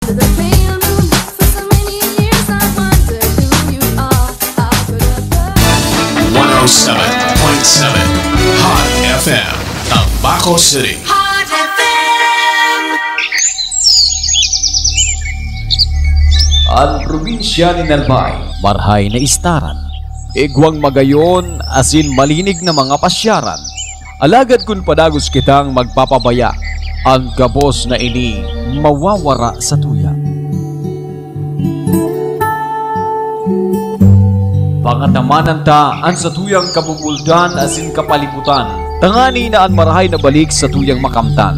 Hot FM, Tabaco City. Hot FM. Ang probinsya ni Nalbay, marhay na istaran, igwang magayon asin malinig na mga pasyaran. Alagad kun padagos kitang magpapabaya, ang gabos na ini mawawara sa tuya. Pangatamanan ta ang sa tuyang kabubuldan asin kapalibutan, tangani na ang marahay na balik sa tuyang makamtan.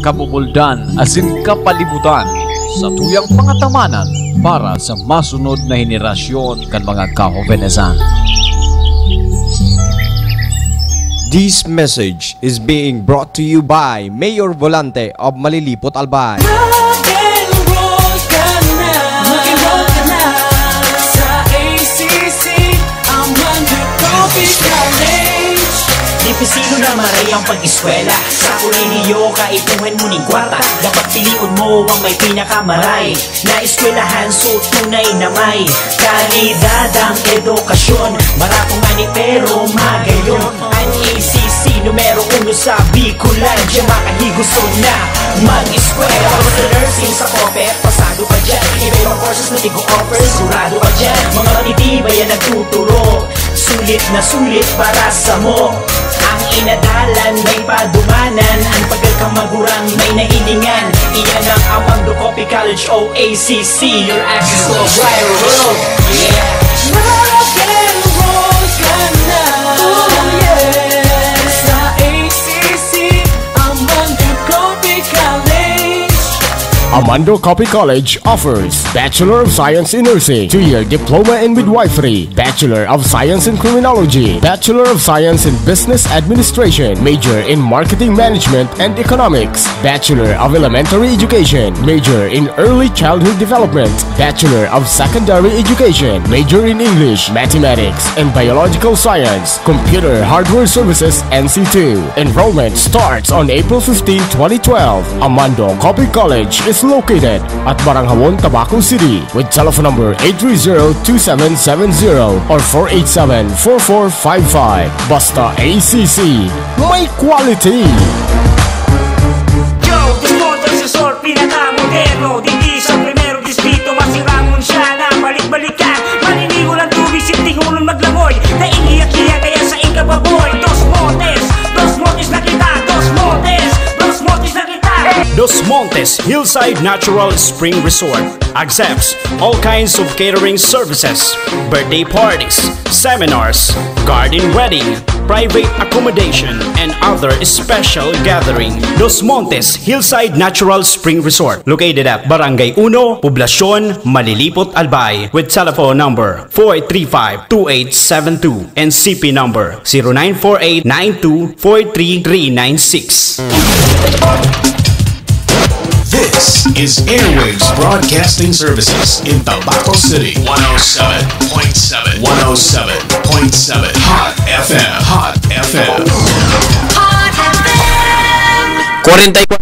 Kabubuldan asin kapalibutan sa tuyang pangatamanan para sa masunod na henerasyon kan mga kahovenesan. This message is being brought to you by Mayor Volante of Malilipot, Albay. Sino na maray ang pag-eskwela sa kolehiyo, kaipuhan mo ning kwarta. Dapat piliun mo ang may pinakamaray na eskwelahan, so tunay na may kalidad ang edukasyon. Maratong ani pero magayon. Ang ACC numero 1 sa Bicolán, diyan makahigusto na mag-eskwela. Tapos sa nursing sa OPE, pasado pa dyan. Iba-ibang courses na di ko offer, surado pa dyan. Mga matitibay yan nagtuturo, sulit na sulit para sa mo. Ang inadalan may padumanan, ang pagkakamagurang may nahilingan. Iyan ang Amando Copy College OACC, your access to a brighter world. Yeah. Rock and roll ka na, yeah. Sa ACC, Amando Copy College. Amando Copy College offers Bachelor of Science in Nursing, 2-year Diploma in Midwifery, Bachelor of Science in Criminology, Bachelor of Science in Business Administration, Major in Marketing Management and Economics, Bachelor of Elementary Education, Major in Early Childhood Development, Bachelor of Secondary Education, Major in English, Mathematics, and Biological Science, Computer Hardware Services NC2. Enrollment starts on April 15, 2012. Amando Copy College is located at Baranghawan, Tabaco City with telephone number 830-2770 or 487-4455. Basta ACC, may quality! Joe, Desmonte, Asesor, pinaka-moderno. Dindi sa primero distrito, masiramon siya na balik-balikan. Maninigo lang tubig, sintingulong maglangoy. Naiiyak-iya kaya sa ikababoy. Dos Montes na kita. Dos Montes na kita. Dos Montes Hillside Natural Spring Resort accepts all kinds of catering services, birthday parties, seminars, garden wedding, private accommodation, and other special gathering. Dos Montes Hillside Natural Spring Resort, located at Barangay 1, Poblacion, Malilipot, Albay, with telephone number 435-2872 and CP number 0948-9243-396. This is Airwaves Broadcasting Services in Tabaco City. 107.7. 107.7. Hot FM. Hot FM. Hot FM. 44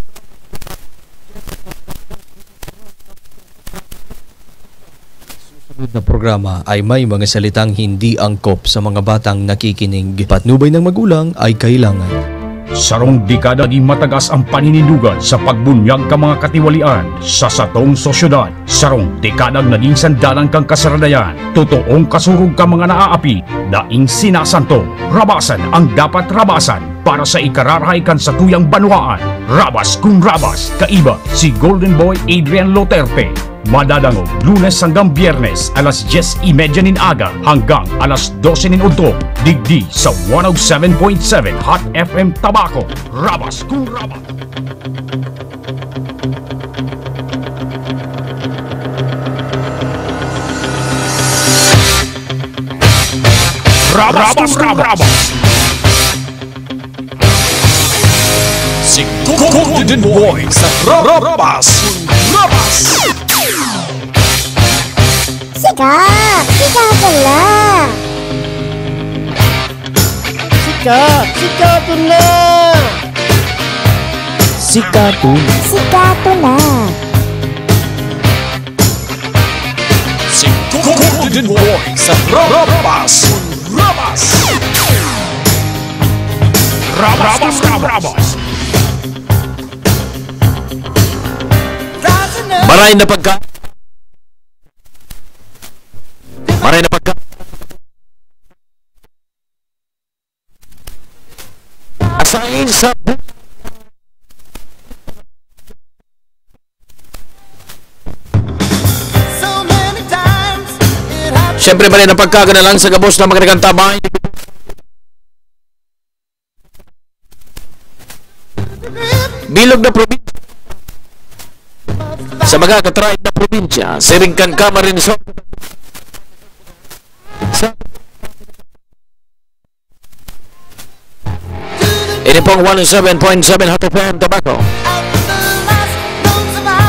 na programa ay may mga salitang hindi angkop sa mga batang nakikinig. Patnubay ng magulang ay kailangan. Sarong dekada di matagas ang paninindugan sa pagbunyag ka mga katiwalian sa satong sosyudad. Sarong dekadang naging sandalan kang kasaradayan. Totoong kasurog ka mga naaapi, daing sinasanto. Rabasan ang dapat rabasan para sa ikararahay kan sa tuyang banwaan. Rabas kung rabas, kaiba si Golden Boy Adrian Loterte. Madadangog Lunes hanggang Biyernes alas 10:30 nin aga hanggang alas 12 nin udto. Digdi sa 107.7 Hot FM Tabaco. Rabas kung rabas. Rabas kung rabas. Si Golden Boy sa Rabas. Rabas. Sika pala. Sikato. Sika to na. Golden Boy sa Rabas. Rabas. Maray na pagka asahin sa Siyempre maray na pagkagana lang sa gabos na magandang tabay. Bilog na probinsya sa mga katraid na probinsya, Siringkan Camarines ini pong 107.7 Hot FM Tobacco.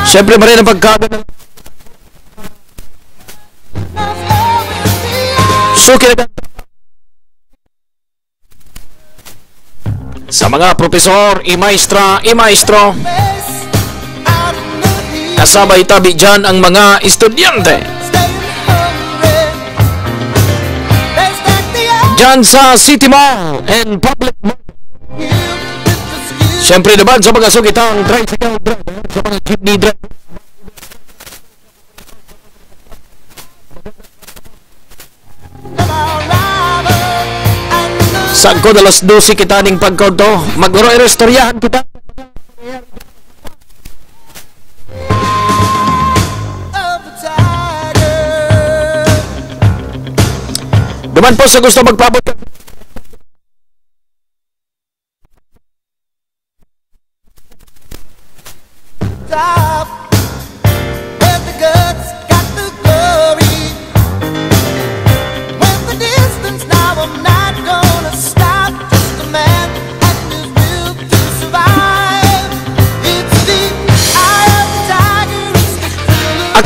Siyempre maray na pagkagana suki na sa mga profesor, maestro kasabay tabi dyan ang mga estudyante dyan sa City Mall and Public Mall. Siyempre naman sa mga sugitang tricycle driver, sa mga jeepney driver, saan ko dalas 12 kita ning pagkauto mag-istoryahan kita. Duman po sa gusto magpabot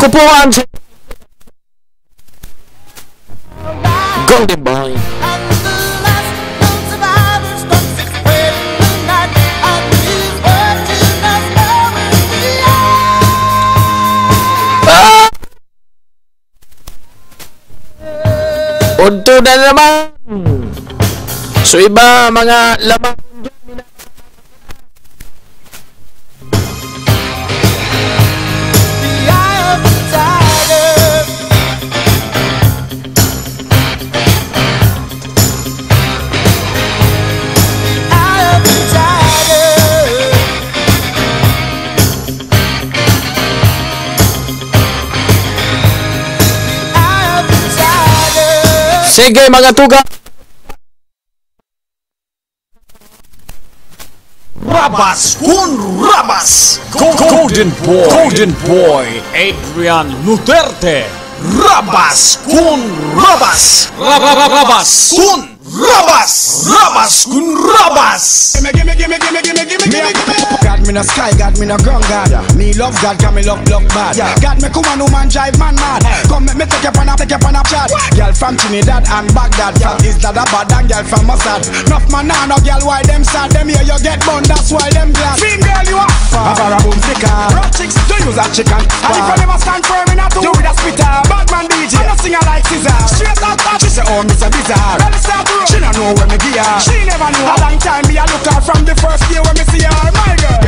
ako po ang Golden Boy. Unto na naman. So iba mga lamang sige mga tuga. Rabas kun Rabas. Golden Boy Adrian Duterte. Rabas kun Rabas. Rabas kun Rabas. Rabas kun Rabas. God me no sky, God me no ground, God. Me love God, God me love bad. God me come on, man drive man mad. Come make me take you on a chat. Girl from Trinidad and Baghdad. Fat is that a bad and girl from Mossad. Enough man now, no girl why them sad. Them here you get bun, that's why them glad. Film girl you are a boom sticker. Rock chicks, don't use a chicken. And if I never stand firm in a two, do with a spitter. Bad man DJ, I no singer like Caesar. Straight out that, she say oh Mr. Bizarre. Well it's start to roll, she no know where me be her. She never knew a long time me a look her from the first year when me see her. My girl,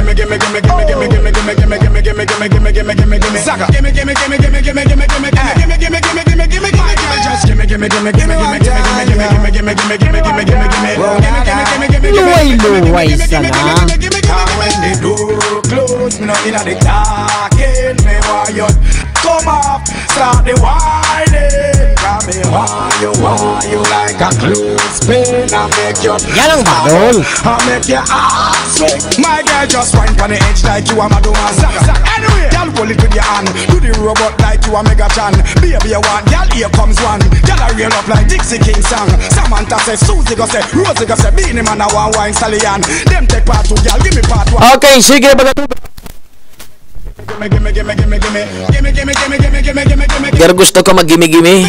gimme Zaga. Gimme Luway sana. When the door close, me not inna the talking. Me want you come up, start the whining. Come me want you like a clothespin. I make you Yan ang badol. I make your ass swing. My girl just wine on the edge like you a Madonna. Zaga. Anyway, girl pull it with your hand. Do the robot like you a Mega Chan. Baby you want, girl here comes one. Girl a reel up like Dixie King song. Samantha say, Susie go say, Rosie go say, Beanie Man a one wine stallion. Them take part two, girl give me part one. Okay, sige mga tuga. Pero gusto ko mag-gimi-gimi.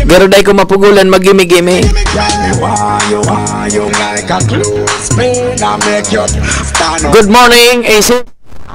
Pero dahil ko mapugulan mag-gimi-gimi. Good morning, AC.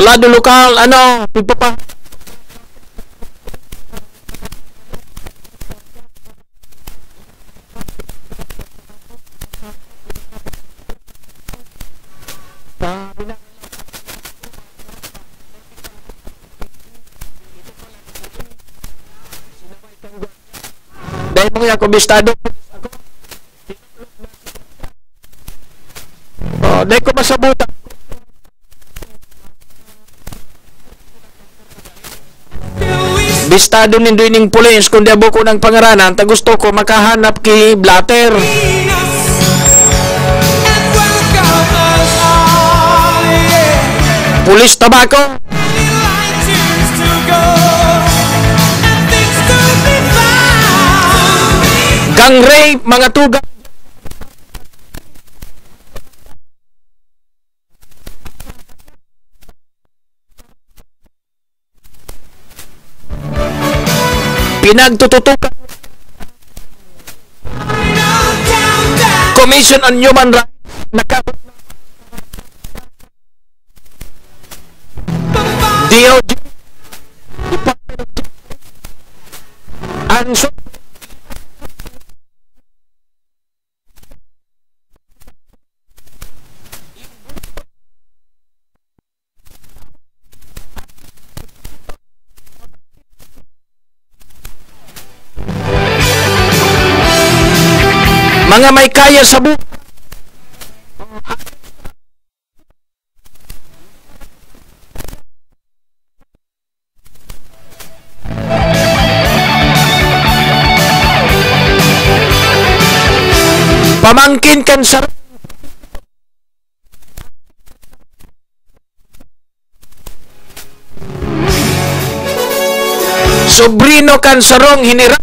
Sa lado lokal, ano, pipapa. Dahil mga ako bistado. Oh, dahil ko masabutan. Bistado nindo ining pulis kung di ko ng pangaranan, ta gusto ko makahanap kay blatter. Pulis tabako. Gang rape, mga tugang. Pinagtututukan. Commission on Human Rights. DOJ. Anso. Mga may kaya sa buhay. Pamangkin kan sa sobrino kan sarong hinira.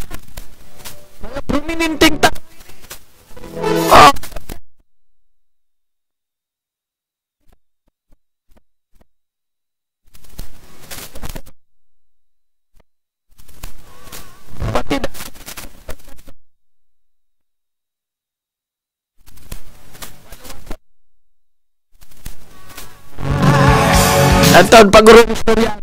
Mga prominenteng at taon pag-urong istorya.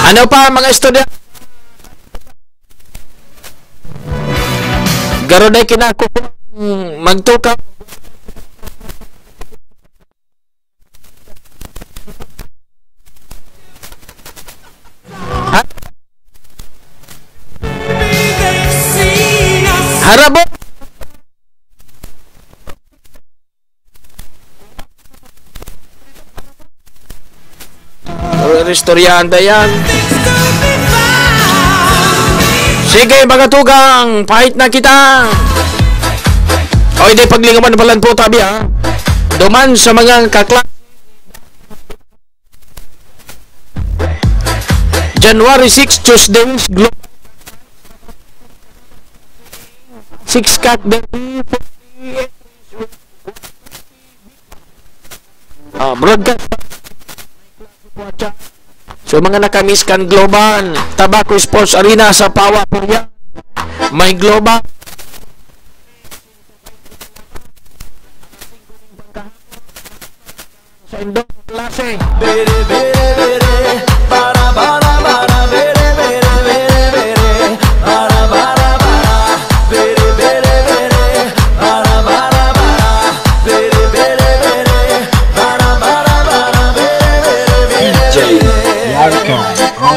Ano pa mga estudyante? Garo na kinako magtukap. Harabo. Istoryante yan. Sige mga tugang, pahit na kita. O hindi paglingaman palan po tabi ha. Duman sa mga kakla. January 6 Tuesday Global 6 cat derby broadcast. So mga nakamiss kan global Tobacco Sports Arena sa Pawa Purya. May global sa Indo klase.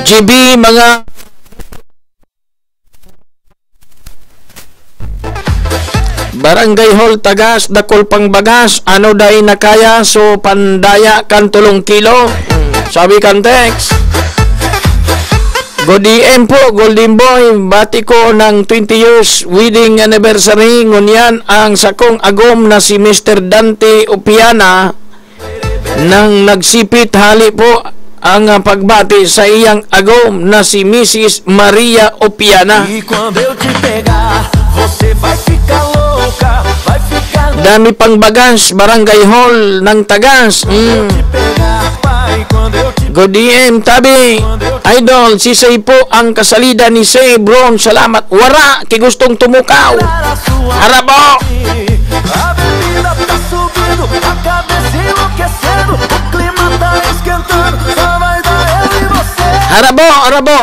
GB mga Barangay Hall Tagas dakol pang bagas ano dai nakaya so pandaya kan 3 kilo sabi kan text Godiem po Golden Boy bati ko ng 20 years wedding anniversary ngunyan ang sakong agom na si Mr. Dante Opiana nang nagsipit hali po ang pagbati sa iyang agom na si Mrs. Maria Opiana. Dami pang bagas, Barangay Hall ng Tagas. Good DM, tabi. Idol, si Say po ang kasalida ni Say. Bron, salamat. Wara, kay gustong tumukaw. Harabo.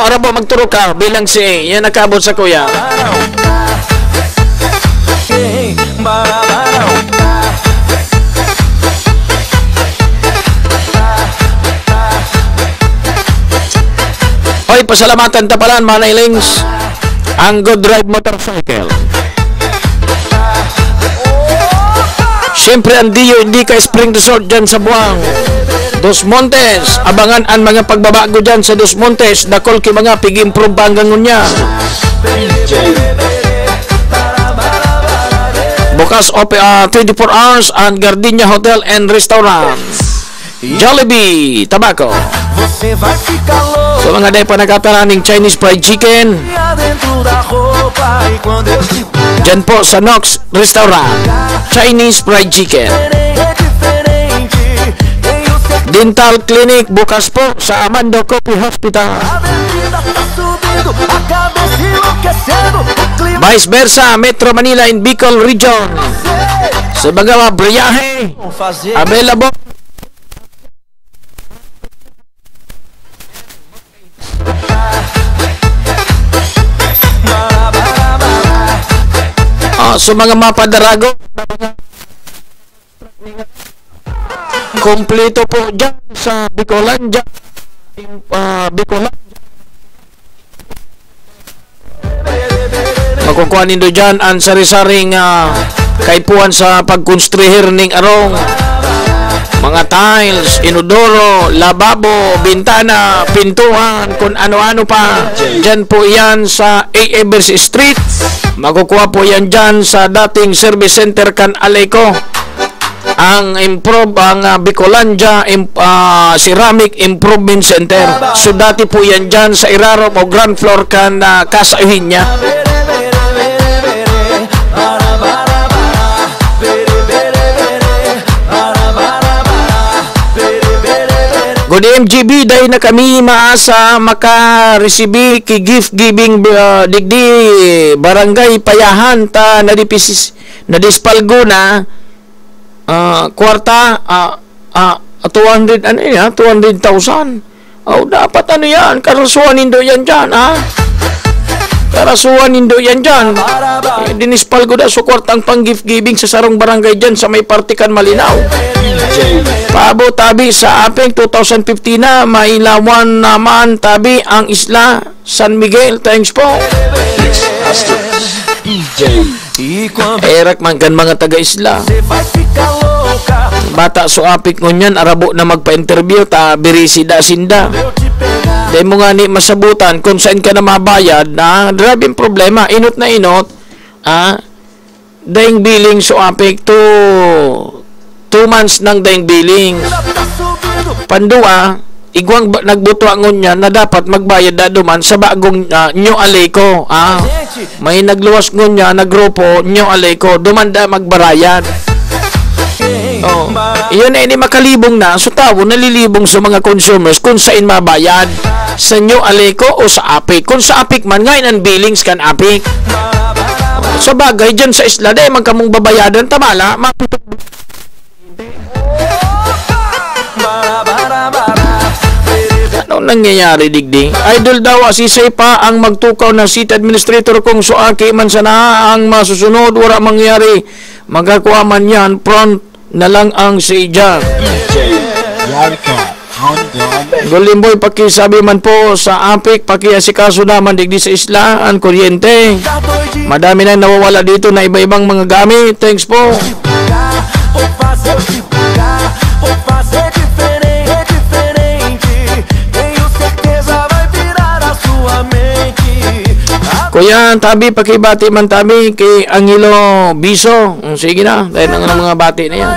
Harabo, magturo ka. Bilang si, yan nakabot sa kuya. Oy, pasalamatan tapalan mga nailings ang Good Drive Motorcycle. Siyempre ang Dio hindi ka Spring Resort dyan sa Buang Dos Montes. Abangan ang mga pagbabago dyan sa Dos Montes. Dakol ki mga pig-improve ba hanggang ngunya. Bukas 24 hours ang Gardenia Hotel and Restaurant. Jollibee Tobacco. So mga day pa nagkataraning Chinese fried chicken dyan po sa Knox Restaurant. Chinese fried chicken. Dental clinic bukas po sa Amando Coffee Hospital. Vice versa Metro Manila in Bicol Region. Sa mga briyahe available. So mga mapadarago, kompleto po dyan sa Bicolandia. Makukuha nindo dyan ang sari-saring kaipuan sa pagkonstruhir ning arong. Mga tiles, inodoro, lababo, bintana, pintuan, kung ano-ano pa. Dyan po yan sa A. Evers Street. Makukuha po yan dyan sa dating service center kan Aleco. Ang improve, ang Bicolandia Ceramic Improvement Center. So dati po yan dyan sa Irarop o ground floor kan Casa Eugenia. Good MGB, dahil na kami maasa maka-resibi ki gift giving digdi barangay Payahan ta nadispalgo na kwarta 200 ano yan 200,000. Dapat ano yan, karasuhan nindo yan dyan karasuhan nindo yan dyan. Dinispalgo na so kwartang pang gift giving sa sarong barangay dyan sa may partikan Malinaw. Pabo tabi sa apeng 2015 na mailawan naman tabi ang isla San Miguel. Thanks po. Erak man kan mga taga-isla. Bata so apik ngunyan arabo na magpa-interview ta birisida sinda. Dahil mo nga ni masabutan kung saan ka na mabayad na grabing problema. Inot na inot daing billing so apik to 2 months nang daing billing. Pandua, igwang nagbutuangon niya na dapat magbayad na duman sa bagong New Aleco. May nagluwas ngon niya na grupo New Aleco, duman da magbarayad. Iyon na ini makalibong na. So tawo nalilibong sa mga consumers kung saan mabayad. Sa New Aleco o sa Apik. Kung sa Apik man, ngayon ang billings kan Apik. Sa bagay, dyan sa isla, dahil magkamong babayadan, tamala, mapitok. Ano nangyayari digdi? Idol daw asisay pa ang magtukaw na city administrator kung suaki man sana ang masusunod wala mangyari. Magakuha man yan front na lang ang siya. Golimboy pakisabi man po sa Apik pakiasikaso naman digdi sa isla ang kuryente. Madami na nawawala dito na iba-ibang mga gamit. Thanks po. Kuya, tabi, pakibati man tabi kay Angelo Biso. Sige na, dahil ng mga bati na yan.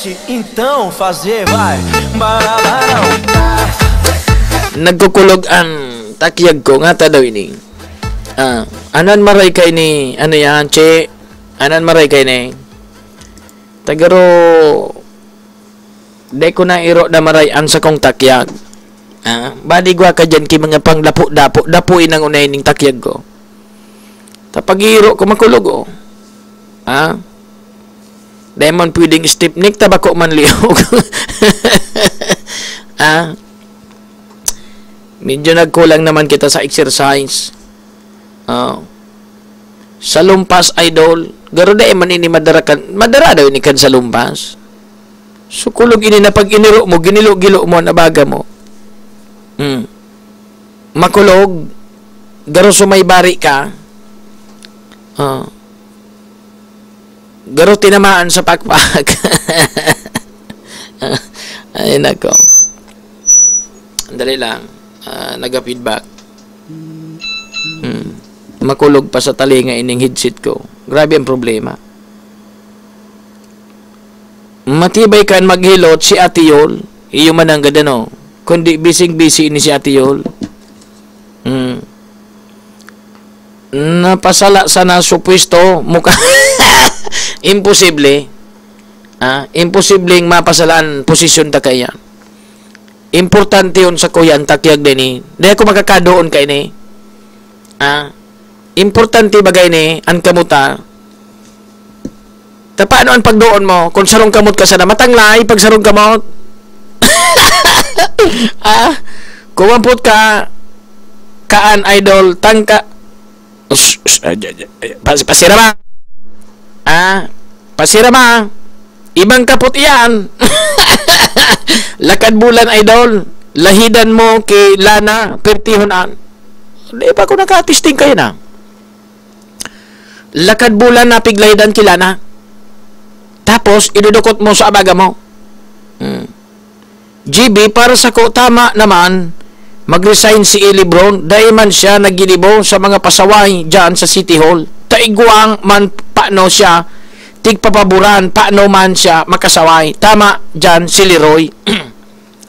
pode então fazer, vai. Barabarão. Nagkukulog ang takyag ko nga ta daw ini. Anan maray kay ni ano yan, che? Anan maray kay ni? Tagaro de ko na iro na maray ang sa kong takyag. Badi gwa ka dyan ki mga pang dapuin ang unay ning takyag ko. Tapag iro ko makulog o. Demon pwedeng stipnik tabako man lihog. Medyo nagkulang naman kita sa exercise. Sa lumpas, idol. Garo da man ini madara daw ini kan sa lumpas. So kulog ini na pag iniro mo, ginilo-gilo mo, nabaga mo. Makulog. Garo sumaybari ka. Garo tinamaan sa pakpak. Ay nako. Andali lang. Naga-feedback. Makulog pa sa talinga ining headset ko. Grabe ang problema. Matibay kan maghilot si Ate Yol. Iyo man ang gadano. Kundi bising-busy ni si Ate Yol. Napasala sana supwesto mukha. Imposible. Imposibleng mapasalaan posisyon ta kaya. Importante yun sa kuyan takyag din ni. Dahil ako magkakadoon kay ni. Importante bagay ni ang kamuta. Paano ang pagdoon mo? Kung sarong kamot ka sana, matanglay pag sarong kamot. Kumampot ka kaan idol tangka. Pasira ba? Pasira ba? Ibang kapot iyan. Lakad bulan idol. Lahidan mo kay Lana pertihonan. Di ba ko nakatisting kayo na? Lakad bulan na piglaydan kay Lana. Tapos idudukot mo sa abaga mo. GB, para sa ko tama naman mag-resign si Eli Brown dahil man siya nagilibo sa mga pasaway dyan sa City Hall. Taiguang man paano siya tigpapaboran, paano man siya makasaway. Tama dyan si Leroy.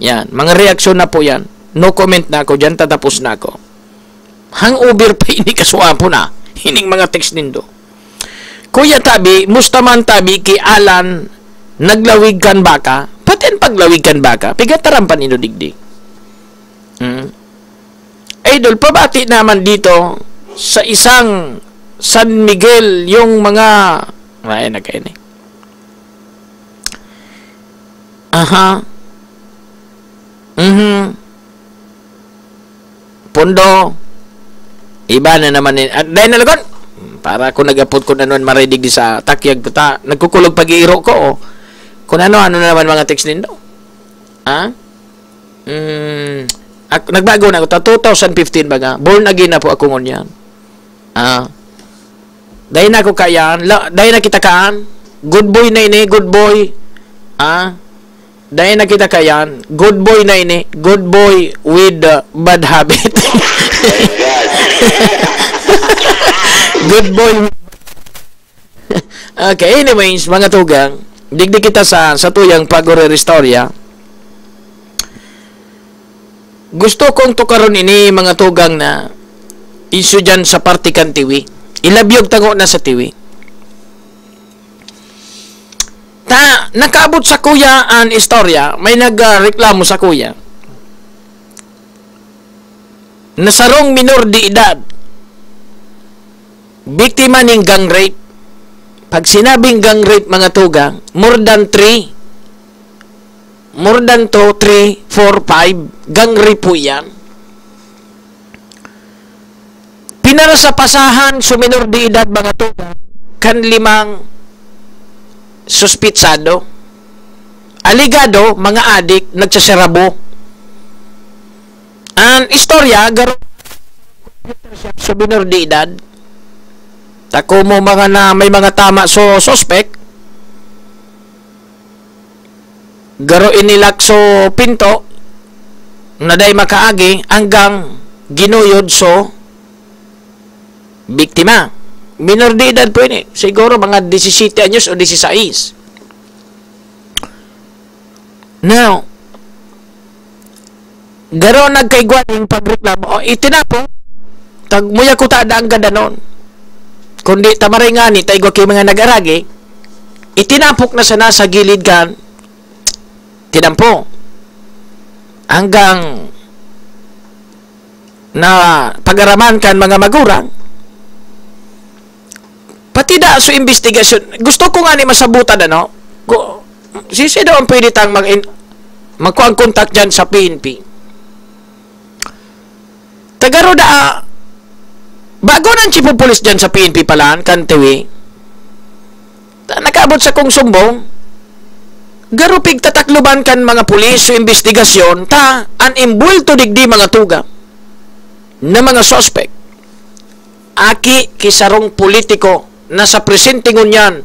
Yan, mga reaksyon na po yan. No comment na ako dyan, tatapos na ako. Hangover pa ini kasuapo na. Hining mga text nindo. Kuya Tabi, mustaman Tabi ki Alan, naglawig kan baka. Patin paglawig kan baka, pigatarampan ino digdig. Idol, pabati naman dito sa isang San Miguel yung mga ay nagkaini. Pondo iba na naman dahil nalagon para kung nagapot ko nanon maridig di sa takyag ta nagkukulog pag-iiro ko kung ano na naman mga text nindo. Nagbago na ako ta 2015 baga. Born again na po ako ngunyan. Dahil na ako kayan, dahil na kita kaan, good boy na ini, good boy. Dahil na kita kayan, good boy na ini, good boy with bad habit. Good boy. Okay, anyways, mga tugang, digdig kita sa tuyang pag-re-restorya. Gusto kong tukaron ini mga tugang na issue dyan sa Partikan TV. Ilabyog tango na sa TV. Nakaabot sa kuya ang istorya, may nagreklamo sa kuya. Nasarong minor di edad. Biktima ng gang rape. Pag sinabing gang rape mga tugang, more than 2, 3, 4, 5 gang rape po yan. Pinara sa pasahan suminor di edad mga tugang kan 5 suspitsado. Aligado mga adik nagsasarabo. Ang istorya garo suminor di edad. Tako mo mga na may mga tama suspect. Garo inilakso pinto naday makaagi hanggang ginuyod so biktima. Minor de edad po ini. Siguro mga 17 anyos o 16. Now, garo nagkaigwan yung pagreklamo, o itinapo, tagmuya ko tada ang ganda nun. Kundi tamaray nga ni, taigwa kay mga nag-aragi, itinapok na sana sa gilid kan, tinampo. Hanggang na pag-araman kan mga magurang, pati da so investigasyon, gusto ko nga ni masabutan, ano, sisi daw ang pwede tang magkuang kontak dyan sa PNP. Tagaro da, bago ng chief of police dyan sa PNP palaan, kantewi, nakaabot sa kong sumbong, garupig tatakluban kan mga pulis o investigasyon, ta, animbulto digdi mga tuga, na mga suspect, aki kisarong politiko, nasa presente ngunyan,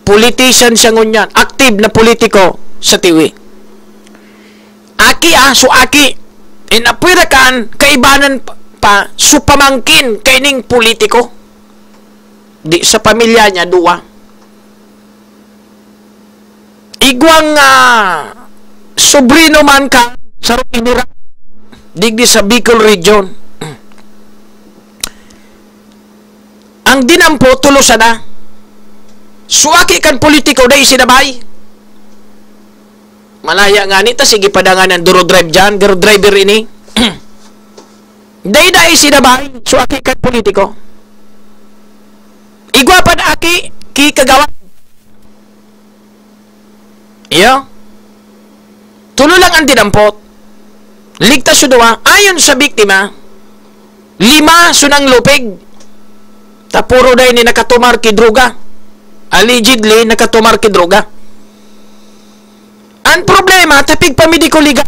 politician siya ngunyan, active na politiko sa tiwi. Aki so aki, inapwirakan, kaibanan pa supamangkin kaining politiko di sa pamilya niya duwa igwang sobrino man ka sa inura digdi sa Bicol region. Ang dinampo tulo sana suaki kan politiko day sinabay malaya nga nita sige padangan ng duro drive dyan duro driver ini day sinabay suaki kan politiko igwa pa na aki ki kagawa iyo tulo lang ang dinampot ligtas sudawa ayon sa biktima 5 sunang lupig tapuro day ni nakatumar ki droga allegedly nakatumar ki droga ang problema tapig pamediko liga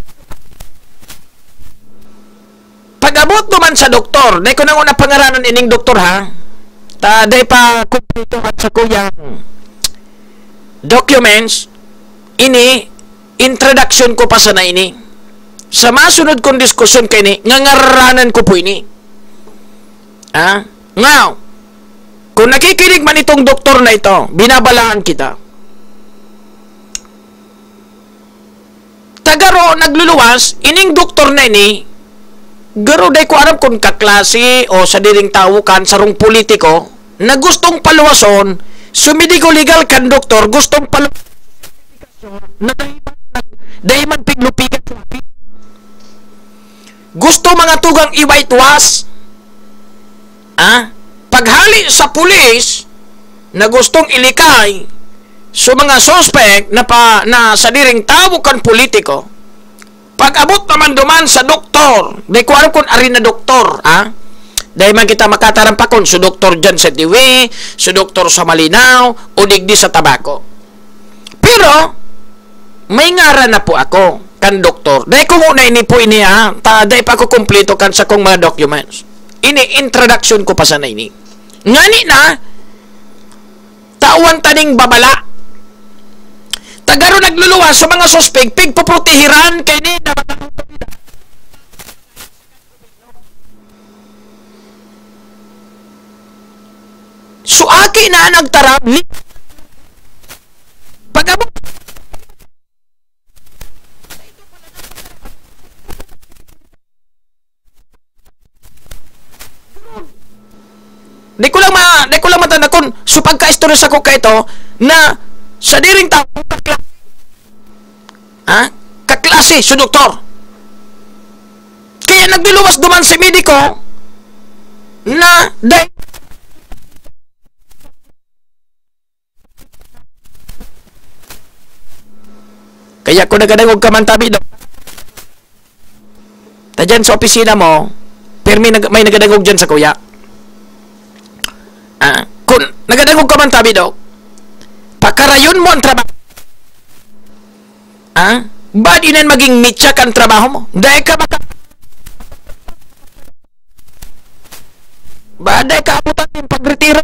pag-abot naman sa doktor, dahil ko nang una pangaranan ining doktor ha, dahil pa kumplituhan sa kuyang documents, ini, introduction ko pa sana ini. Sa masunod kong diskusyon kayo ini, ngangaranan ko po ini. Ha? Now, kung nakikinig man itong doktor na ito, binabalaan kita. Tagaro, nagluluwas, ining doktor na ini, garo day ko aram kung kaklase o sa diring tao kan sarong politiko na gustong paluwason sumidigo legal kan doktor gustong paluwason na dahiman piglupigan gusto mga tugang iwaitwas paghali sa pulis na gustong ilikay so mga suspect na sa diring tao kan politiko pag-abot naman duman sa doktor, di ko alam kung arin na doktor, dahil man kita makatarampakon, so doktor dyan sa TV, so doktor sa Malinaw, o digdi sa tabako. Pero, may ngaran na po ako, kan doktor. Dahil kung una ini po ini, dahil pa ko kumplito kan sa kong mga documents. Ini, introduction ko pa sana ini. Ngani na, tawan taning babala, tagaro nagluluwas sa mga suspect pigpoprotehiran kay ni so aki na nagtarap pag-abot di ko lang matanakon so pagka-istorya sa ko ka ito na sa diring tao kaklase si doktor kaya nagbiluwas duman si mediko na kaya kung nagadangog ka man tabi dyan sa opisina mo pero may nagadangog dyan sa kuya kung nagadangog ka man tabi pakarayon mo ang trabaho. Ba't inan maging mitsak ang trabaho mo? Dahil ka dahil ka abutan yung pagretiro.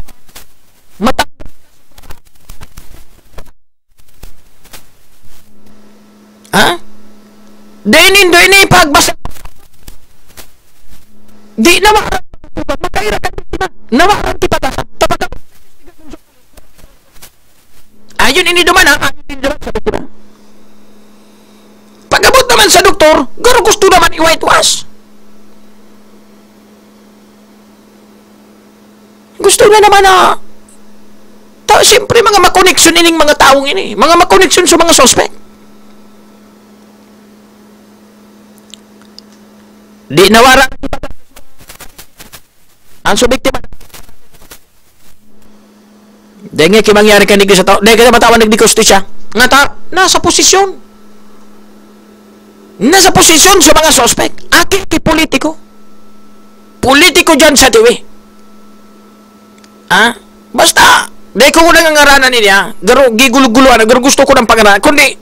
Dinin pagbasa. Di na makairakan nawaran kita tapat ayun ini duman ayun ini duman sabi ko na naman sa doktor, garo gusto naman i-whitewash. Gusto na naman na siyempre mga makoneksyon ining mga taong ini. Mga makoneksyon sa mga suspect. Di nawara ang subiktima. Dahil nga mangyari ka sa tao. Dahil ka matawan nagdikosti siya. Nasa posisyon. Nasa posisyon sa mga suspect. Aki politiko. Politiko dyan sa TV. Basta, dahil ko unang ngaranan niya, garo, giguluguluan, garo gusto ko ng pangaranan, kundi,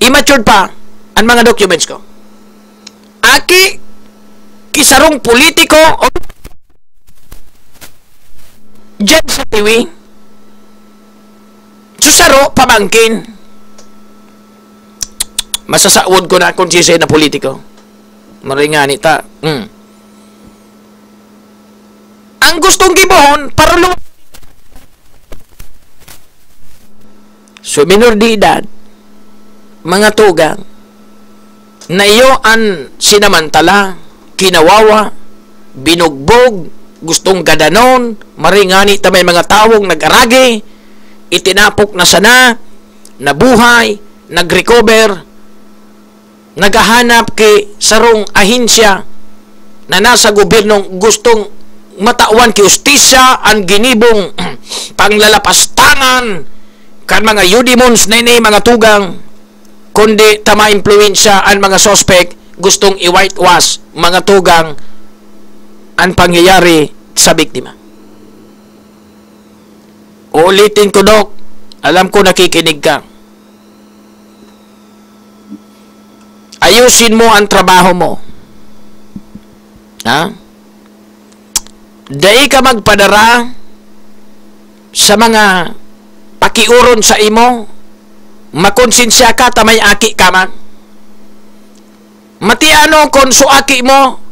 immature pa ang mga documents ko. Aki, kisarong politiko, o dyan sa TV, susaro, pamangkin, masasaod ko na kung sisay na politiko. Maringani ta. Ang gustong gibohon, para so, minor de edad, mga tugang, na iyo ang sinamantala, kinawawa, binugbog, gustong gadanon, maringani ta may mga tawong nag-aragi, itinapok na sana, nabuhay, nag-recover, naghahanap kay sarong ahensya na nasa gobyernong gustong matawan kay ustisya ang ginibong panglalapastangan kan mga yudimons na ini mga tugang, kundi tama impluensya ang mga suspect gustong i-whitewash mga tugang ang pangyayari sa biktima. Ulitin ko, Dok, alam ko nakikinig ka. Ayusin mo ang trabaho mo. Dahil ka magpadara sa mga pakiuron sa imo, makonsensya ka tamay aki ka man. Matiano kung suaki mo,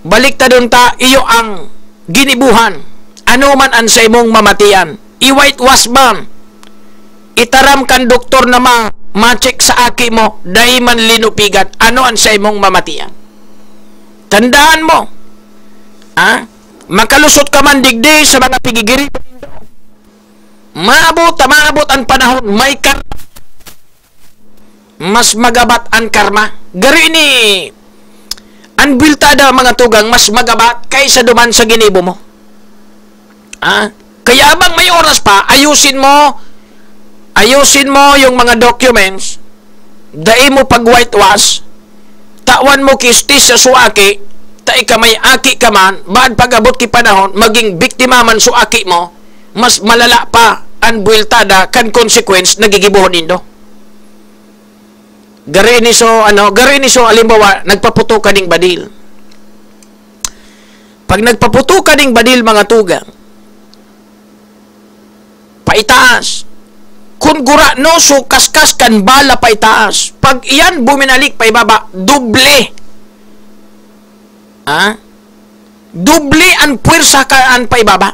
balik ta dun ta, iyo ang ginibuhan. Ano man ang sa imong mamatian. I-whitewash man. Itaram kan doktor na ma-check sa aki mo, dahi man linupigan, ano ang sa imong mamatian. Tandaan mo, makalusot ka man digdi sa mga pigigiri. Maabot ang panahon, may karma. Mas magabat ang karma. Gari ni ang biltada mga tugang, mas magabat kaysa duman sa ginibo mo. Kaya abang may oras pa, ayusin mo yung mga documents, dai mo pag whitewash, tawan mo kistis sa suaki, tai ka may aki ka man, baad pag-abot ki panahon, maging biktima man suaki mo, mas malala pa ang builtada kan consequence nagigibuhon nindo. Gari ni so alimbawa nagpaputo ka ning badil. Pag nagpaputo ka ning badil mga tugang, paitaas. Kung gura no so kaskas kan bala paitaas. Pag iyan buminalik pa ibaba, doble. Doble ang puwersa ka an pa ibaba.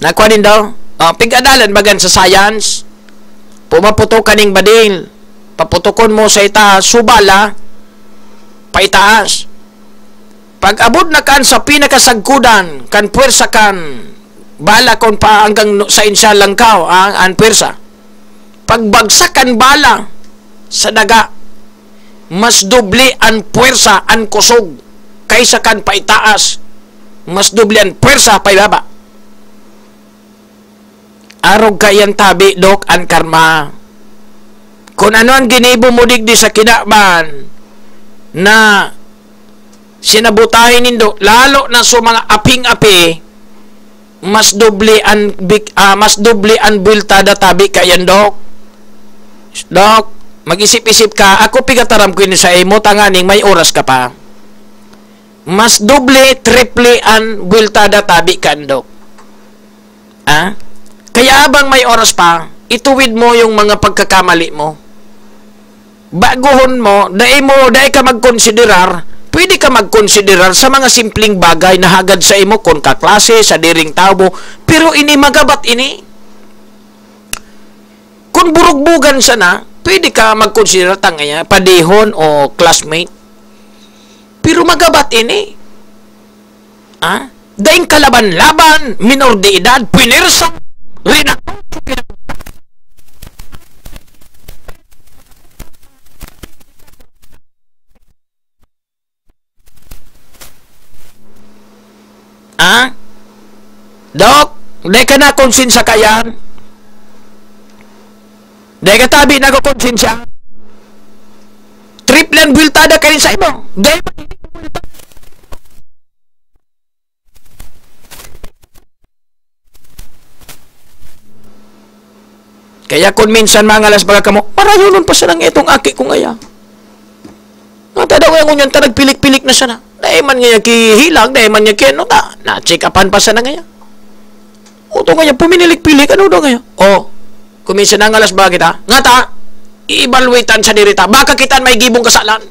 Nakuha din daw. Pig-adalan bagan sa science. Pumaputo ka ning badil. Paputukon mo sa itaas, subala, paitaas. Pag abot na kan sa pinakasagkudan, kan puwersa kan, bala kon pa hanggang sa insya lang ka, ang puwersa. Pagbagsak kan bala sa daga, mas doble ang puwersa, ang kusog, kaysa kan paitaas, mas doble ang puwersa, paibaba. Arog kayan tabi, Dok, ang karma. Kung ano ang ginibo mo digdi sa kinaban na sinabutahin nindo, lalo na sa mga aping-api, mas doble ang bultada tabi kayan, Dok. Dok, mag-isip-isip ka. Ako pigataram ko yun sa imo, tanganing may oras ka pa. Mas doble, triple ang bultada tabi kan, Dok. Kaya abang may oras pa, ituwid mo yung mga pagkakamali mo. Baguhon mo, dahil ka magkonsiderar, pwede ka magkonsiderar sa mga simpleng bagay na hagad sa imo kung kaklase, sa diring tao, pero ini magabat ini. Kung burugbugan siya na, pwede ka mag-consider tangaya, padihon o classmate. Pero magabat ini. Ha? Daing kalaban-laban, minor de edad, pinirsa, rinak. Ha? Dok, di ka na konsensya kayan? Di ka tabi na ko konsensya? Triplan builtada ka rin sa imo. Di ba? Kaya kung minsan mga alas baga kamo, marayunon pa siya ng itong aki ko ngaya. Nga tadaw nga ngunyan ta nagpilik-pilik na siya na. Dahil man nga kihilang, dahil man nga kino ta. Na-check upan pa siya na ngaya. O to ngaya, puminilik-pilik, ano daw ngaya? O, kung minsan ang alas baga kita, nga ta, i-evaluatean sa dirita. Baka kita may gibong kasalan.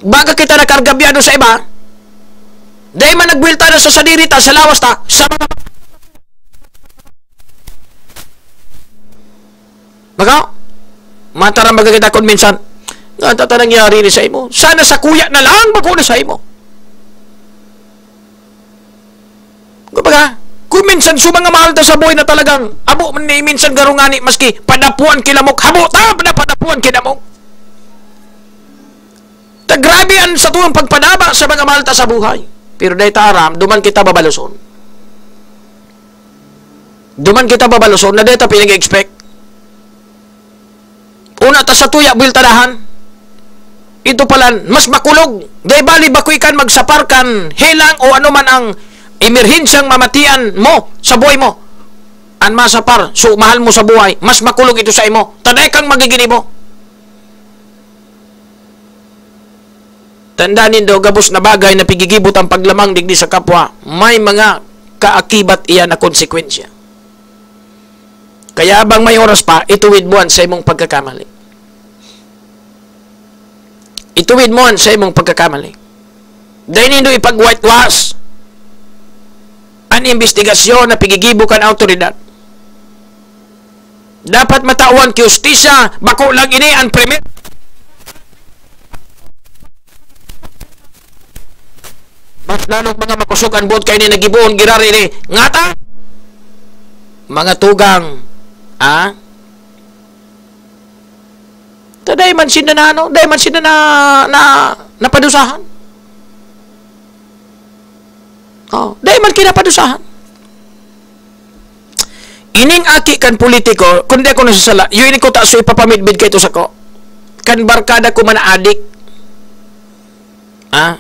Baka kita nakargabyado sa iba. Dahil man nagwilta na sa dirita, sa lawas ta, sa mga baka, matarang baga kita kung minsan, nga ta nangyari ni sa imo. Sana sa kuya na lang bago na sa imo. Kumbaga, kung minsan sumanga mahal ta sa buhay na talagang abo man ni minsan garungani maski padapuan kilamok habo ta padapuan kinamok. Tagrabian sa tuwang pagpadaba sa mga mahal ta sa buhay. Pero dahil taram, duman kita babaluson. Duman kita babaluson na dahil ta pinag-expect. Una ta sa tuya biltadahan. Ito pala mas makulog. Day bali bakoy kan magsaparkan helang o ano man ang emerhensyang mamatian mo sa buhay mo. An masapar so mahal mo sa buhay, mas makulog ito sa imo. Taday kang magiginibo. Tandaan do gabos na bagay na pigigibot ang paglamang digdi sa kapwa. May mga kaakibat iyan na konsekwensya. Kaya abang may oras pa, ituwid mo sa imong pagkakamali. Ituwid mo sa imong pagkakamali. Dahil nindo ipag-whitewash ang investigasyon na pigigibo kan autoridad. Dapat matawan ki justisya, bako lang ini ang premier. Mas lalong mga makusugan buot kayo ni nagibuon girari ni ngata mga tugang Taday man sila na ano, day man sila na napadusahan. Oh, day man kinapadusahan. Ining aki kan politiko, kundi ako nasasala, yun ini ko taso ipapamidbid kay ito sa ko. Kan barkada ko man adik.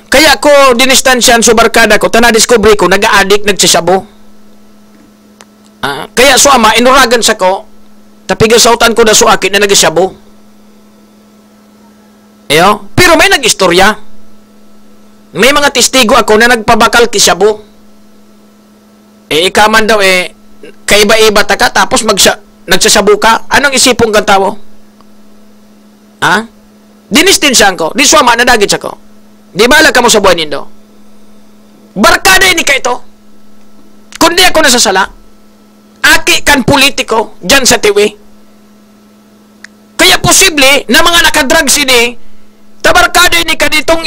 Kaya ko dinistansyan sa barkada ko, tanadiscovery ko, nag-a-addict, nagsisabo. Kaya so ama, inuragan sa ko, tapigasautan ko na so akin na nagsisabo. Pero may nag-istorya. May mga testigo ako na nagpabakal kisabo. Ikaman daw kaiba-iba ta ka, tapos nagsasabo ka. Anong isipong kang tao? Dinistinsyan ko. Di suama, nadagit siya ko. Di bala ka mo sa buhay nindo. Barkada ini ka ito. Kundi ako nasasala. Aki kan politiko dyan sa TV. Kaya posible na mga nakadrugs ini, tabarkada ini ka itong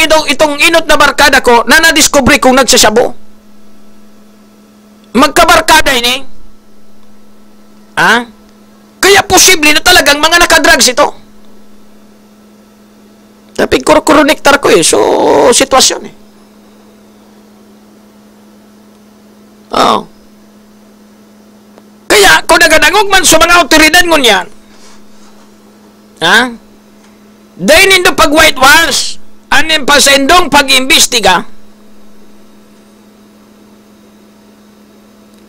inot na barkada ko na nadiscovery kong nagsasabo. Magkabarkada ini. Kaya posible na talagang mga nakadrugs ito. Tapi kuronektar ko so sitwasyon Kaya kung naganangog man sa mga otoridad ngun yan, dahil nindo pag whitewash, anin pa sa indong pag-imbestiga,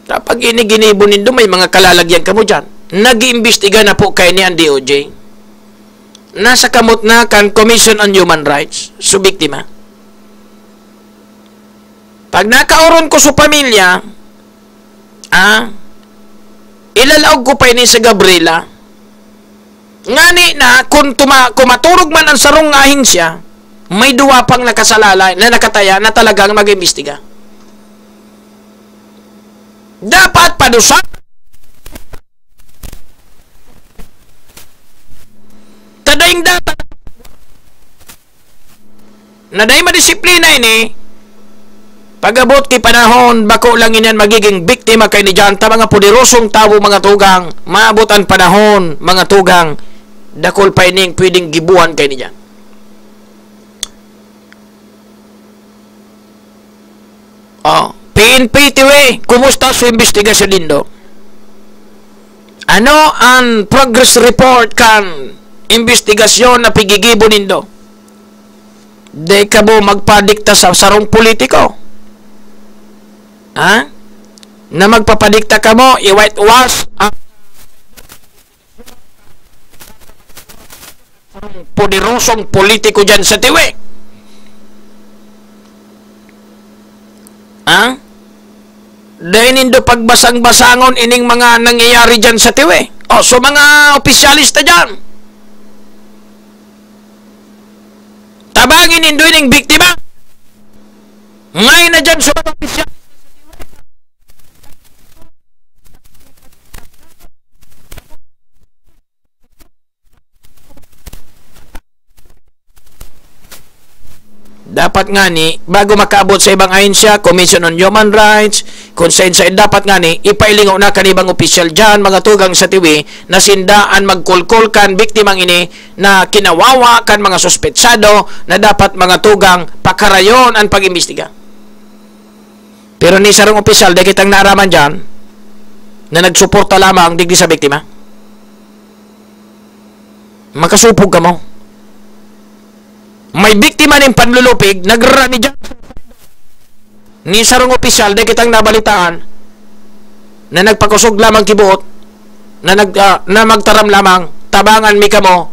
kapag giniginibo nindo, may mga kalalagyan ka mo dyan. Nag-iimbestiga na po kayo ni ang DOJ. Nasa kamot na kan Commission on Human Rights, subiktima. Pag nakauron ko sa pamilya, ilalaog ko pa ini sa Gabriela, ngani na kung maturog man ang sarong ahensya, may duwa pang nakasalala na nakataya na talagang mag-imbestiga. Dapat padusa daing data na daing madisiplina ini, pag-abot kay panahon, bako lang yan magiging biktima kay ni Jan, ta mga poderosong tao mga tugang, maabot ang panahon mga tugang, dakol pa ining pwedeng gibuhan kay ni Jan. PNP TV, kumusta sa investigasyon nindo? Ano ang progress report kan investigasyon na pigigibo nindo? Di ka mo magpadikta sa sarong politiko? Ha? Na magpapadikta ka mo, i-whitewash ang poderosong politiko dyan sa tiwi? Ha? Dahil nindo pagbasang-basangon ining mga nangyayari dyan sa tiwi. O, so mga opisyalista dyan, tabangin nindo ining biktima. Ngayon na dyan sa mga opisyalista. Dapat nga ni, bago makaabot sa ibang ahensya, Commission on Human Rights, kung sa dapat nga ni, ipailingaw na kanibang opisyal dyan, mga tugang sa tiwi, na sindaan magkulkul kan biktimang ini, na kinawawa kan mga suspetsado, na dapat mga tugang pakarayon ang pag-imbestiga. Pero ni sarong opisyal, di kitang naaraman dyan, na nagsuporta lamang digdi sa biktima. Makasupog ka mo. May biktima ng panlulupig, nagrani dyan. Ni sarong opisyal, di kitang nabalitaan, na nagpakusog lamang kibuot, na magtaram lamang, tabangan mi kamo,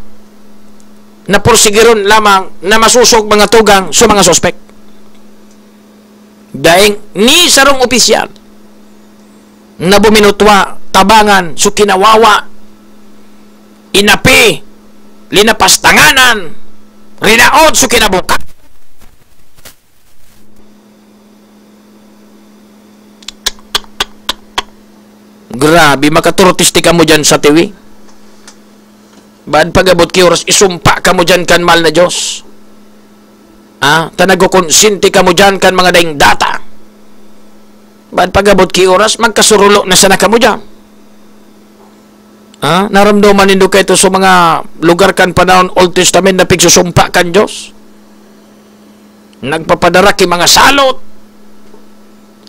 na pursigiron lamang, na masusog mga tugang sa mga sospek. Daing ni sarong opisyal, na buminutwa, tabangan, so kinawawa, inapi, linapastanganan, rinaod so kinabuka. Grabe, makaturtistik ka mo dyan sa tiwi. Baan pag-abot ki oras, isumpa ka mo dyan kan mal na Diyos. Tanagokonsinti ka mo dyan kan mga daing data. Baan pag-abot ki oras, magkasurulo na sana ka mo dyan. Naramdaman nindo kayo sa mga lugar kan panahon Old Testament na pigsusumpa kan Diyos. Nagpapadara ki mga salot.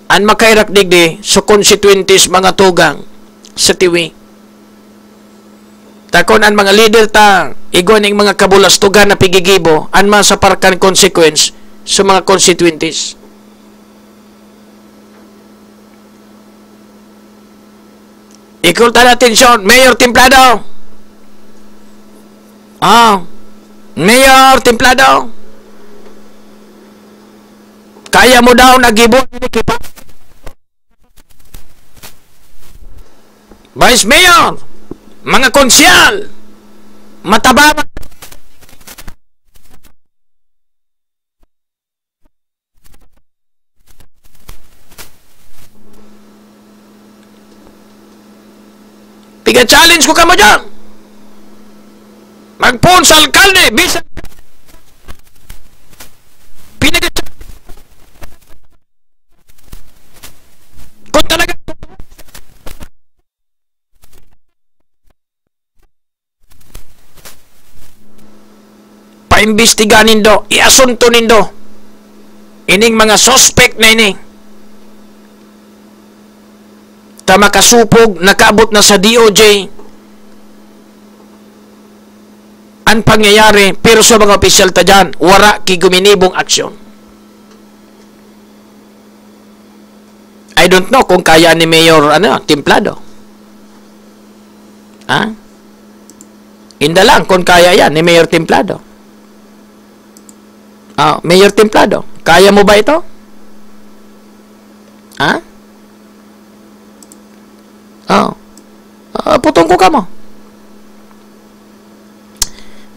An makairak digdi sa constituencies mga tugang sa tiwi. Takon ang mga leader ta igon ning mga kabulastugan na pigigibo an masaparkan consequence sa mga constituencies. Ikulta natin siya, Mayor Templado. Mayor Templado. Kaya mo daw nag-ibon ni Kipa. Vice Mayor, mga konsyal, mataba. Tiga-challenge ko ka mo dyan. Mag-phone sa alkalde, bisa. Pinag-challenge. Kung talaga paimbestiga nindo, iasunto nindo ining mga suspect na ini. Makasupog, nakaabot na sa DOJ ang pangyayari, pero sa mga opisyal ta dyan, wala ki guminibong aksyon. I don't know kung kaya ni Mayor Templado. Inda lang kung kaya yan ni Mayor Templado. Mayor Templado, kaya mo ba ito? Putong ko ka mo.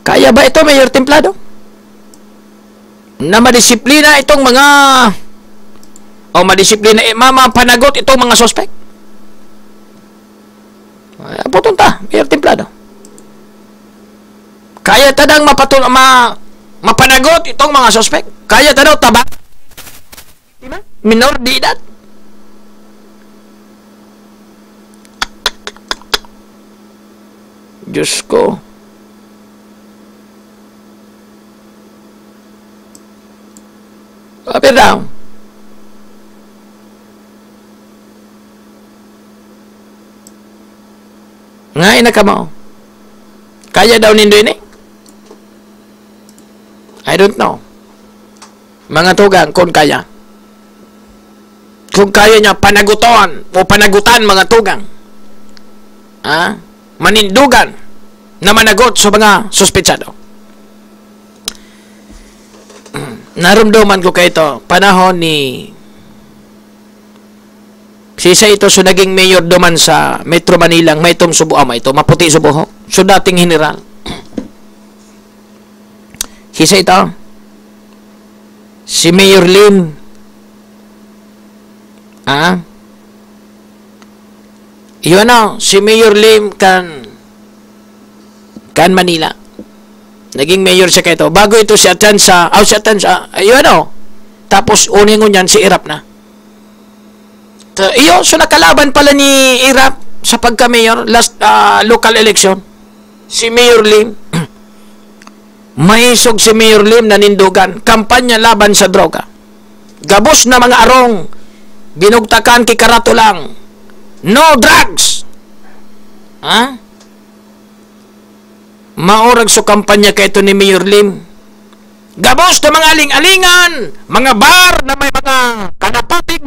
Kaya ba ito, Mayor Templado? Na madisiplina itong mga madisiplina panagot itong mga suspect? Putong ta, Mayor Templado. Kaya tadang mapanagot itong mga suspect. Kaya tadaw taba. Diba? Minor de edad. Diyos ko. Sabi daw. Ngayon na ka mo. Kaya daw nindo ini? I don't know. Mga tugang, kung kaya. Kung kaya niya panagutan o panagutan mga tugang. Manindugan na managot sa mga suspitsado. Naramdaman ko kayo ito, panahon ni sisa ito so naging mayor duman sa Metro Manila, may itong subo, maputi subo, so dating general. Sisa ito, si Mayor Lim, yun si Mayor Lim kan Manila. Naging mayor siya kayo. Bago ito si Atansa, tapos uningon yan si Irap na. So nakalaban pala ni Irap sa pagka-mayor, last local election. Si Mayor Lim. Maisog si Mayor Lim na nindugan. Kampanya laban sa droga. Gabos na mga arong. Binugtakan kikarato lang. No drugs! Maorag so kampanya kay ito ni Mayor Lim. Gabos na mga aling-alingan, mga bar na may mga kanapatig.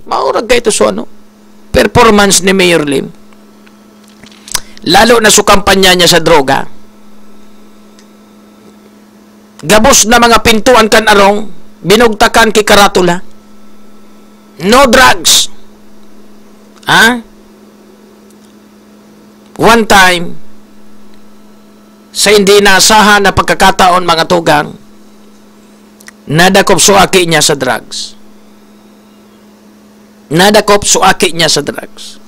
Maorag kay ito so performance ni Mayor Lim. Lalo na so kampanya niya sa droga. Gabos na mga pintuan kan arong, binugtakan kay karatula. No drugs. One time, sa hindi naasahan na pagkakataon mga tugang, nadakop suaki niya sa drugs. Nadakop suaki niya sa drugs.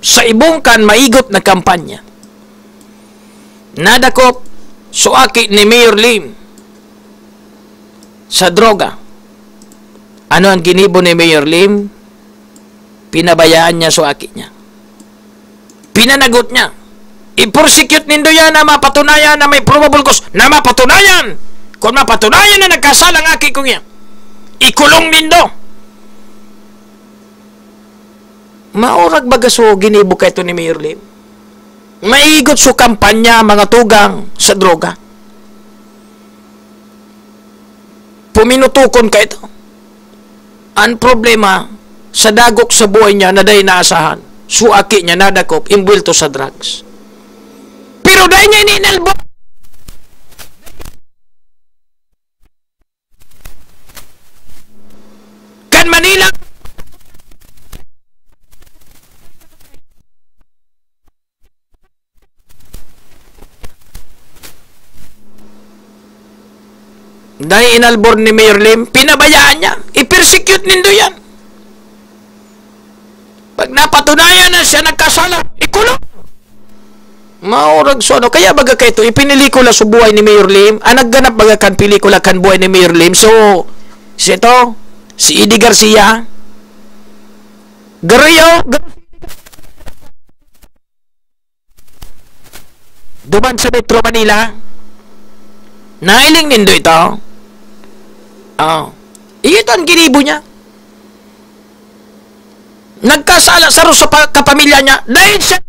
Sa ibungkan maigot na kampanya, nadakop suaki ni Mayor Lim sa droga. Ano ang ginibo ni Mayor Lim? Pinabayaan niya suaki niya. Pinanagot niya. I-prosecute nindo yan na mapatunayan na may probable cause. Na mapatunayan! Kung mapatunayan na nagkasalang aki kong yan, ikulong nindo. Maurag baga so ginibo ka ito ni Mayor Lim. Maigot so kampanya mga tugang sa droga. Puminutukon ka ito. Ang problema, sa dagok sa buhay niya na dahi naasahan. Suaki niya nadakop, imbulto sa drugs. Pero dahil niya ininalbo. Kan Manila. Dahil inalbor ni Mayor Lim, pinabayaan niya. I-persecute nindo yan. Pag napatunayan na siya nagkasala, ikulong. Maurag so kaya baga kayo ito, ipinilikula sa buhay ni Mayor Lim. Nagganap baga kan pelikula kan buhay ni Mayor Lim. So, si Eddie Garcia, duman sa Metro Manila, nailing nindo ito. Ito ang ginibo niya. Nagkasala sa kapamilya niya dahil siya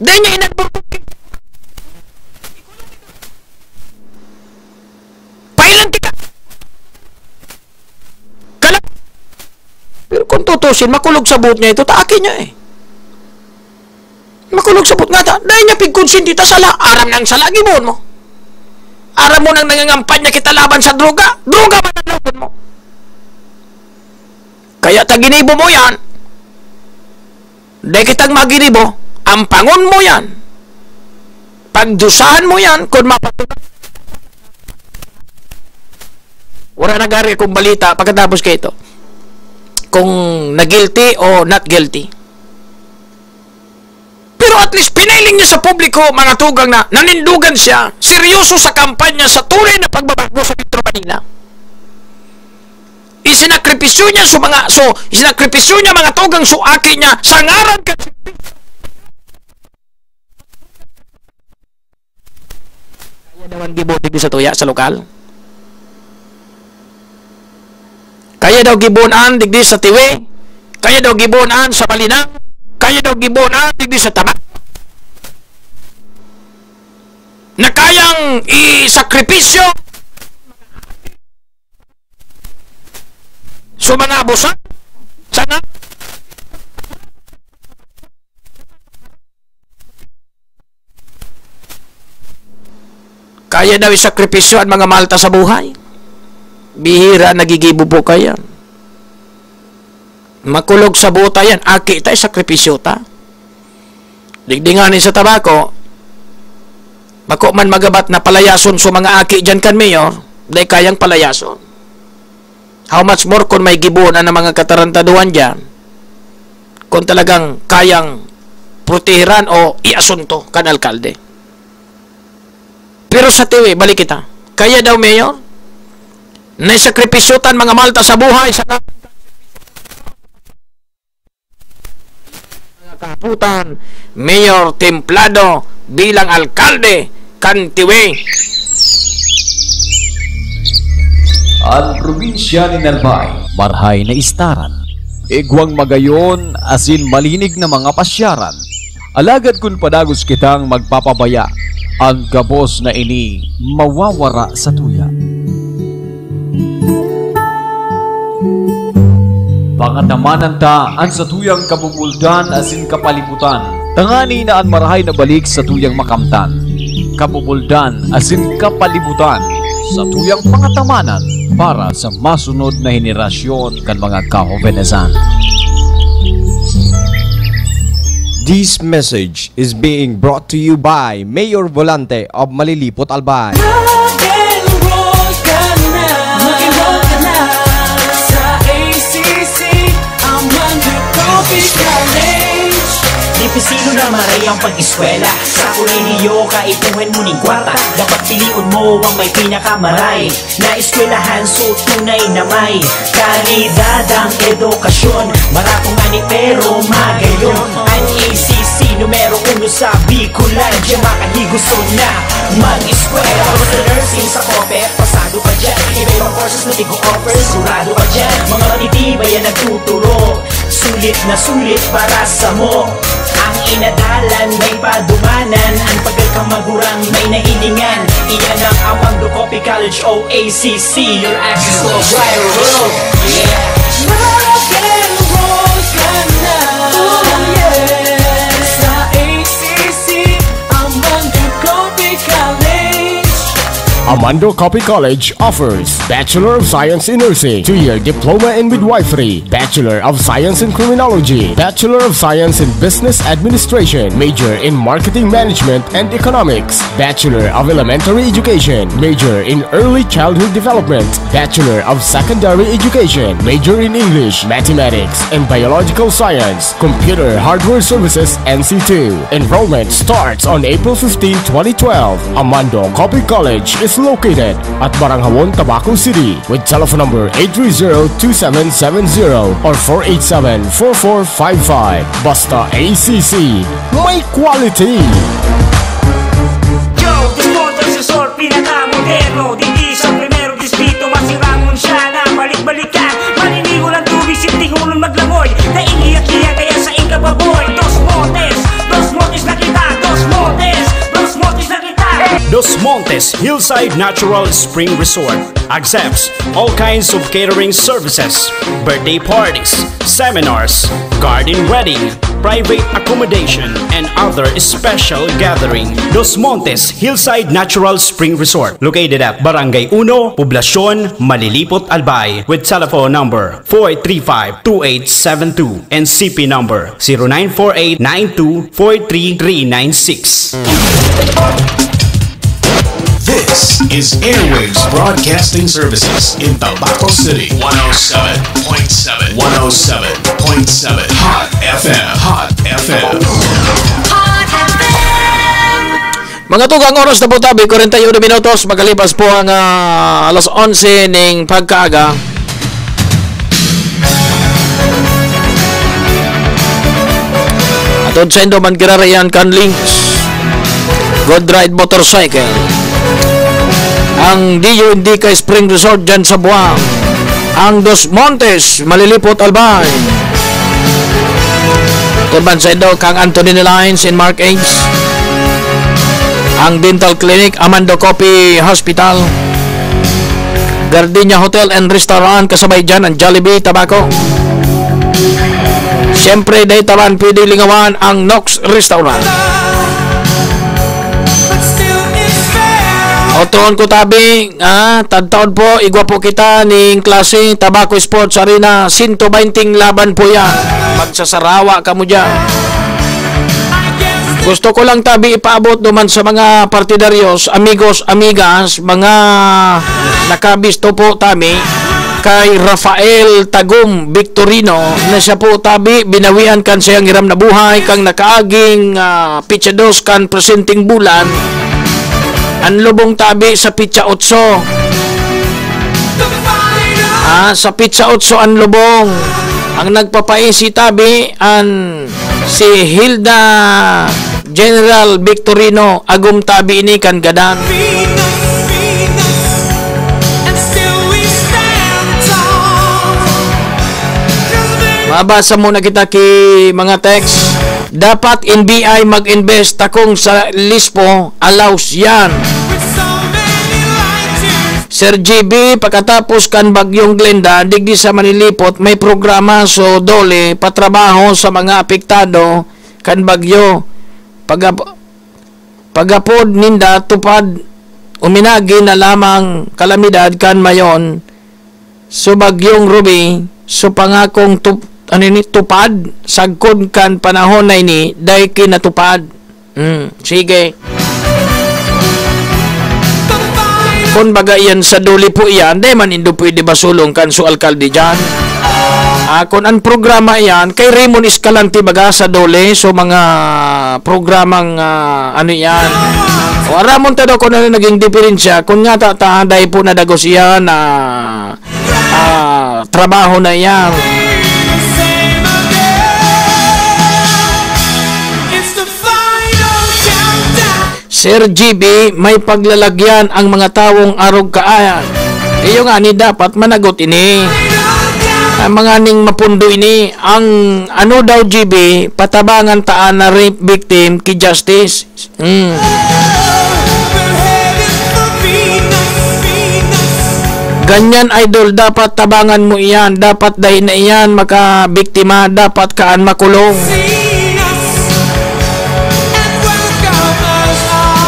niya inadborbukin. Pailan ka. Pero kung tutusin, makulog sa buot niya ito, taaki niya Makulog sa buot nga ta. Dahil niya pigkonsinti ta sala. Aram nang salagi mo. Aram mo nang nangangampanya kita laban sa droga. Droga man ang laban mo. Kaya taginibo mo yan. Dahil kitang maginibo, ampangon mo yan. Pagdusahan mo yan, kung mapatunan. Wala nagari akong balita pagkatapos kayo ito. Kung na-guilty o not guilty. at least pinailing niya sa publiko, mga tugang, na nanindugan siya, seryoso sa kampanya sa tunay na pagbabago sa Metro Manila. Isinakripisyo niya mga tugang suaki niya sa ngaran ka. Kaya naman gibuti sa tuya sa lokal. Kaya daw gibunan digdi sa Tiwi. Kaya daw gibunan sa Malinang. Kaya daw gibunan digdi sa Tama. Na kayang isakripisyo sa mga abusan. Sana kaya daw isakripisyo ang mga malta sa buhay. Bihira nagigibo po kaya. Makulog sa buta yan. Aki tayo sakripisyo ta. Digdinganin sa tabako. Bako man magabat na palayason sa mga aki dyan kan mayor. Dahil kayang palayason. How much more kung may gibunan ng mga katarantaduan dyan. Kung talagang kayang protehiran o iasunto kan alkalde. Pero sa Tiwi, balik kita. Kaya daw mayor naisakripisyutan mga malta sa buhay sa mga kaputan Mayor Templado bilang alkalde kan Tiwi. Ang probinsya ni Albay, marhay na istaran, igwang magayon asin malinig na mga pasyaran. Alagad kun padagos kitang magpapabaya, ang gabos na ini mawawara sa tuya. Pangatamanan ta ang sa tuyang kabubuldan asin kapalibutan. Tangani na ang marahay na balik sa tuyang makamtan. Kabubuldan asin kapalibutan sa tuyang pangatamanan para sa masunod na henerasyon kan mga kahovenesan. This message is being brought to you by Mayor Volante of Malilipot, Albay. Dipesino na maray ang pag-eskwela. Sa kolehiyo kaipuhan mo ning kwarta. Dapat piliun mo ang may pinakamaray na eskwelahan so tunay na may kalidad ang edukasyon. Maratong ani pero magayon. Ang ACC numero 1 sa Bicolan. Diyan makahigusto na mag-eskwela. Para sa nursing sa OPEP, pasado pa dyan. Iba-ibang courses na tigo offer, surado pa dyan. Mga matitibay yan nagtuturo. Sulit na sulit para sa mo. Ang inadalan may padumanan. Ang pagkakamagurang may nahilingan. Iyan ang Amando Copy College OACC. Your access to a brighter world. Yeah. Rock and roll ka na. Yeah. Sa ACC Amando Copy College. Amando Copy College offers Bachelor of Science in Nursing, 2-year Diploma in Midwifery, Bachelor of Science in Criminology, Bachelor of Science in Business Administration, Major in Marketing Management and Economics, Bachelor of Elementary Education, Major in Early Childhood Development, Bachelor of Secondary Education, Major in English, Mathematics, and Biological Science, Computer Hardware Services NC2. Enrollment starts on April 15, 2012. Amando Copy College is located at Baranghawan, Tabaco City with telephone number 830-2770 or 487-4455. Basta ACC, may quality! Yo, Desmontes Resort, pinaka-moderno. Dindi sa primero distrito, masirangon siya na balik-balikan. Maninigo lang tubig, sintingunan maglangoy. Naingiyak-iyak kaya sa inkababoy. Dos Montes na kita. Dos Montes na kita. Dos Montes Hillside Natural Spring Resort accepts all kinds of catering services, birthday parties, seminars, garden wedding, private accommodation, and other special gathering. Dos Montes Hillside Natural Spring Resort, located at Barangay 1, Poblacion, Malilipot, Albay, with telephone number 435-2872 and CP number 0948-9243-396. This is Airwaves Broadcasting Services in Tabaco City. 107.7. 107.7. Hot FM. Hot FM. Hot FM. Mga tugang oras na po tabi, 41 minutos, magalipas po ang alas 11 ng pagkaaga. Atod sa Indoman Girarayan kan links, Good Ride Motorcycle, ang DUND kay Spring Resort dyan sa Buang, ang Dos Montes, Malilipot, Albay, Turban sa Indo, kang Anthony Lines in Mark Ames, ang Dental Clinic, Amando Coffee Hospital, Gardenia Hotel and Restaurant, kasabay dyan ang Jollibee Tobacco. Siyempre, dahil taban pwede lingawan ang Nox Restaurant. Otoon ko tabi, tadtaon po, igwa po kita ning klase Tobacco Sports Arena, 120 laban po yan. Magsasarawa ka mo dyan. Gusto ko lang tabi ipaabot naman sa mga partidaryos, amigos, amigas, mga nakabisto po tabi kay Rafael Tagum Victorino na siya po tabi binawian kan siyang hiram na buhay kang nakaaging pitsados kan presenting bulan ang lubong tabi sa pitsa 8 sa pitsa 8 ang lubong ang nagpapaisi tabi an si Hilda General Victorino agum tabi ini kan gadan. Mabasa muna kita ki mga text. Dapat NBI mag-invest takong sa Lispo allows yan. Sir GB, pagkatapos kan bagyong Glenda, digdi sa Manilipot, may programa so dole patrabaho sa mga apektado kan bagyo. Pagapod ninda tupad uminagi na lamang kalamidad kan mayon so bagyong Ruby so pangakong tupad sagkod kan panahon na ini day kinatupad. Sige. Kung baga yan sa duli po yan, day man indo pwede basulong kan so alkalde dyan. Kung ang programa yan, kay Raymond Escalante baga sa dole, so mga programang ano yan. O aramon tado kung ano naging diferensya, kung nga day po na dagos yan na trabaho na yan. Sir GB, may paglalagyan ang mga tawong arog kaayan. Iyo nga ni dapat managot ini. Ang mga ning mapundo ini. Ang ano daw GB, patabangan taan na rape victim ki justice. Ganyan idol, dapat tabangan mo iyan. Dapat dahil na iyan makabiktima. Dapat kaan makulong.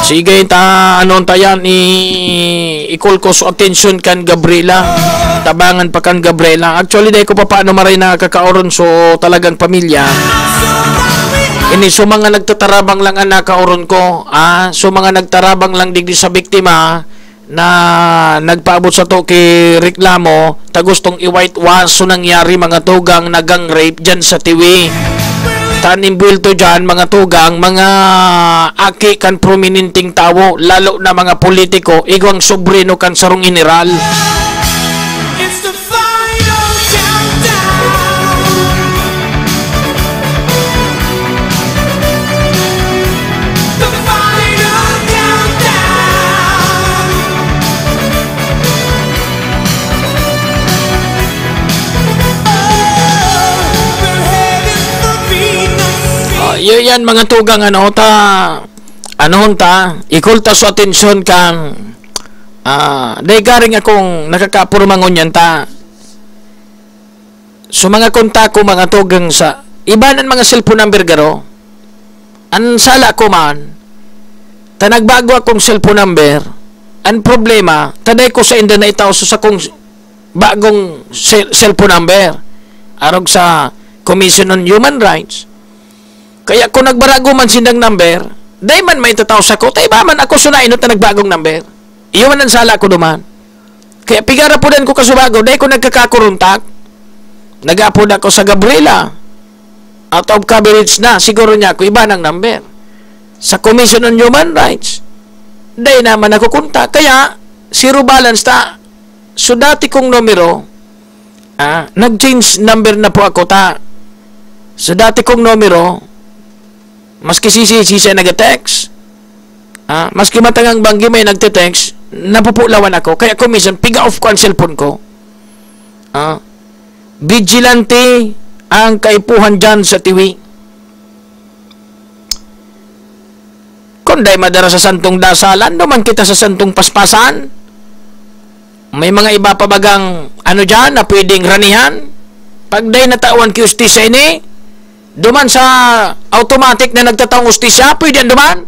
Sige, anon tayan i-call ko so attention kan Gabriela. Tabangan pa kan Gabriela. Actually, dahil ko pa paano maray na kakauron so talagang pamilya. Ini so mga nagtatarabang lang ang nakauron ko. So mga nagtarabang lang digdi sa biktima na nagpaabot sa to kay reklamo ta gustong i-whitewash so nangyari mga tugang nagang rape dyan sa tiwi. Tanim bulto dyan, mga tugang, mga aki kan prominenting tao, lalo na mga politiko, igwang sobrino kan sarong general. Yan mga tugang ikulta sa atensyon kang dahil garing akong nakakapurmangon yan ta so mga kontako mga tugang sa ibanan mga cellphone number garo an sala ko man ta nagbago akong cellphone number an problema taday ko sa inda na itaw sa kong bagong cellphone number arog sa Commission on Human Rights. Kaya kung nagbarago man sindang number, day man may tataw sa ko, tay ba man ako sunainot na nagbagong number. Iyo man ang sala ko duman. Kaya pigara po din ko kasubago, day ko nagkakakuruntak. Nag-apod ako sa Gabriela. Out of coverage na, siguro niya ako iba ng number. Sa Commission on Human Rights, Day naman ako kunta. Kaya, zero balance ta. So, dati kong numero, nag-change number na po ako ta. So, dati kong numero, maski sisi nag-text, maski matangang banggi may nagte-text, napupulawan ako. Kaya kung minsan, piga off ko ang cellphone ko. Vigilante ang kaipuhan dyan sa tiwi. Kung day madara sa santong dasalan, duman kita sa santong paspasan. May mga iba pa bagang dyan na pwedeng ranihan. Pag day natawan ki ustisya ini, duman sa automatic na nagtataong ustisya, pwede yan duman.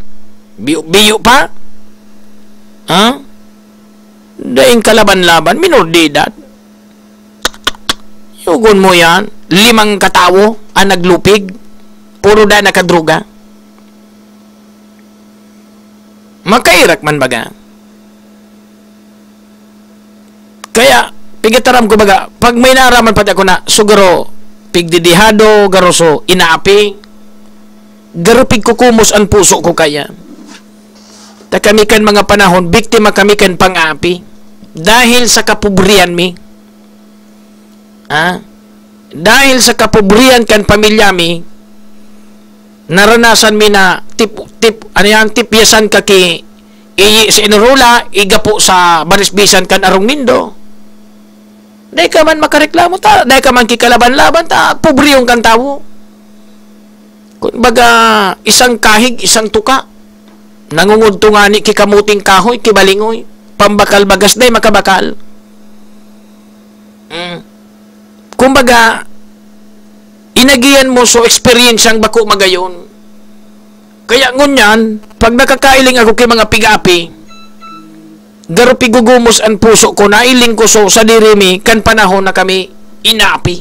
Biyo pa. Daing kalaban-laban, minordidad. Yugon mo yan. 5 katawo ang naglupig. Puro da nakadruga. Makairak man baga. Kaya, pigataram ko baga, pag may naraman pati ako na, sugaro, pigdidihado, garoso, inaapi, garupig kukumos ang puso ko kaya. Takamikan mga panahon, biktima kamikan pang-api, dahil sa kapobriyan mi. Dahil sa kapobriyan kan pamilya mi, naranasan mi na tipyasan ka ki sa inurula, igapo sa barisbisan kan arong nindo. Dahil ka man makareklamo ta, dahil ka man kikalaban-laban ta, pobriyong kan tawo. Kung baga, isang kahig, isang tuka, nangungod tungani kikamuting kahoy, kibalingoy, pambakal bagas day makabakal. Kumbaga, inagiyan mo so experience ang bako magayon. Kaya ngunyan, pag nakakailing ako kay mga pigapi, garupi gugumos ang puso ko, nailing ko so sa dirimi, kan panahon na kami inapi.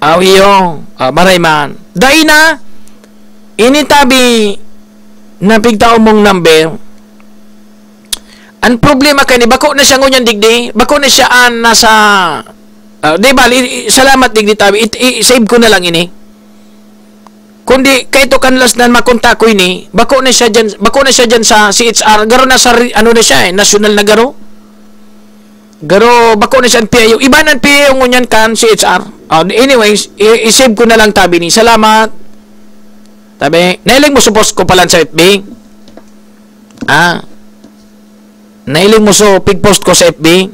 Awiyo, maray man. Dahil na, initabi na pigtao mong number, ang problema kani bako na siya ngunyan digdi, bako na siya nasa di bali, salamat digdi tabi, i-save ko na lang ini. Kundi kahit kanlas na makontak ko ini, bako na siya diyan sa CHR, garo na sa na siya national na garo. Garo bako na siya PIO. Iba nan PIO ngunyan kan CHR. Anyways, i-save ko na lang tabi ni. Salamat. Tabi, nailing mo suppose ko pala sa FB. Nailing mo so pig-post ko sa FB.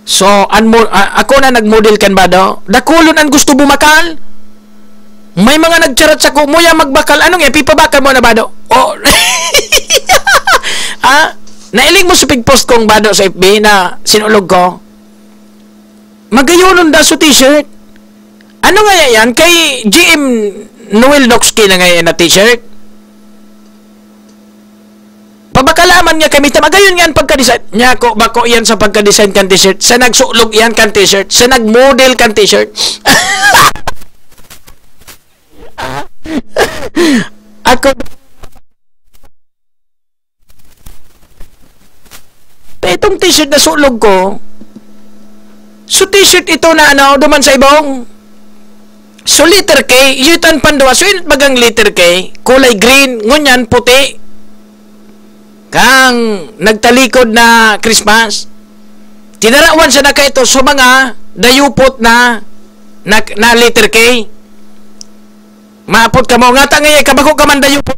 So, ako na nag-model kan ba daw? Dakulon ang gusto bumakal? May mga nagcharat sa ko, muya magbakal. Anong ipipabakal mo na ba daw? Nailing mo sa pig-post kong ba daw sa FB na sinulog ko? Magayonon da sa t-shirt. Ano nga yan? Kay GM Noel Noxky na ngayon na t-shirt? Pabakalaman niya kami, tamagayon yan pagka-design. Niya ko, bako yan sa pagka-design kan t-shirt. Sa nagsulog yan kan t-shirt. Sa nag-model kan t-shirt. Ako, itong t-shirt na sulog ko, so t-shirt ito na duman sa ibong. So letter K, yutan pandawa. So yun bagang letter K, kulay green, ngunyan puti. Kang nagtalikod na Christmas. Tinarawan siya na kaito sa mga dayupot na letter K. Maapot ka mo. Nga tangay, kabako ka man dayupot.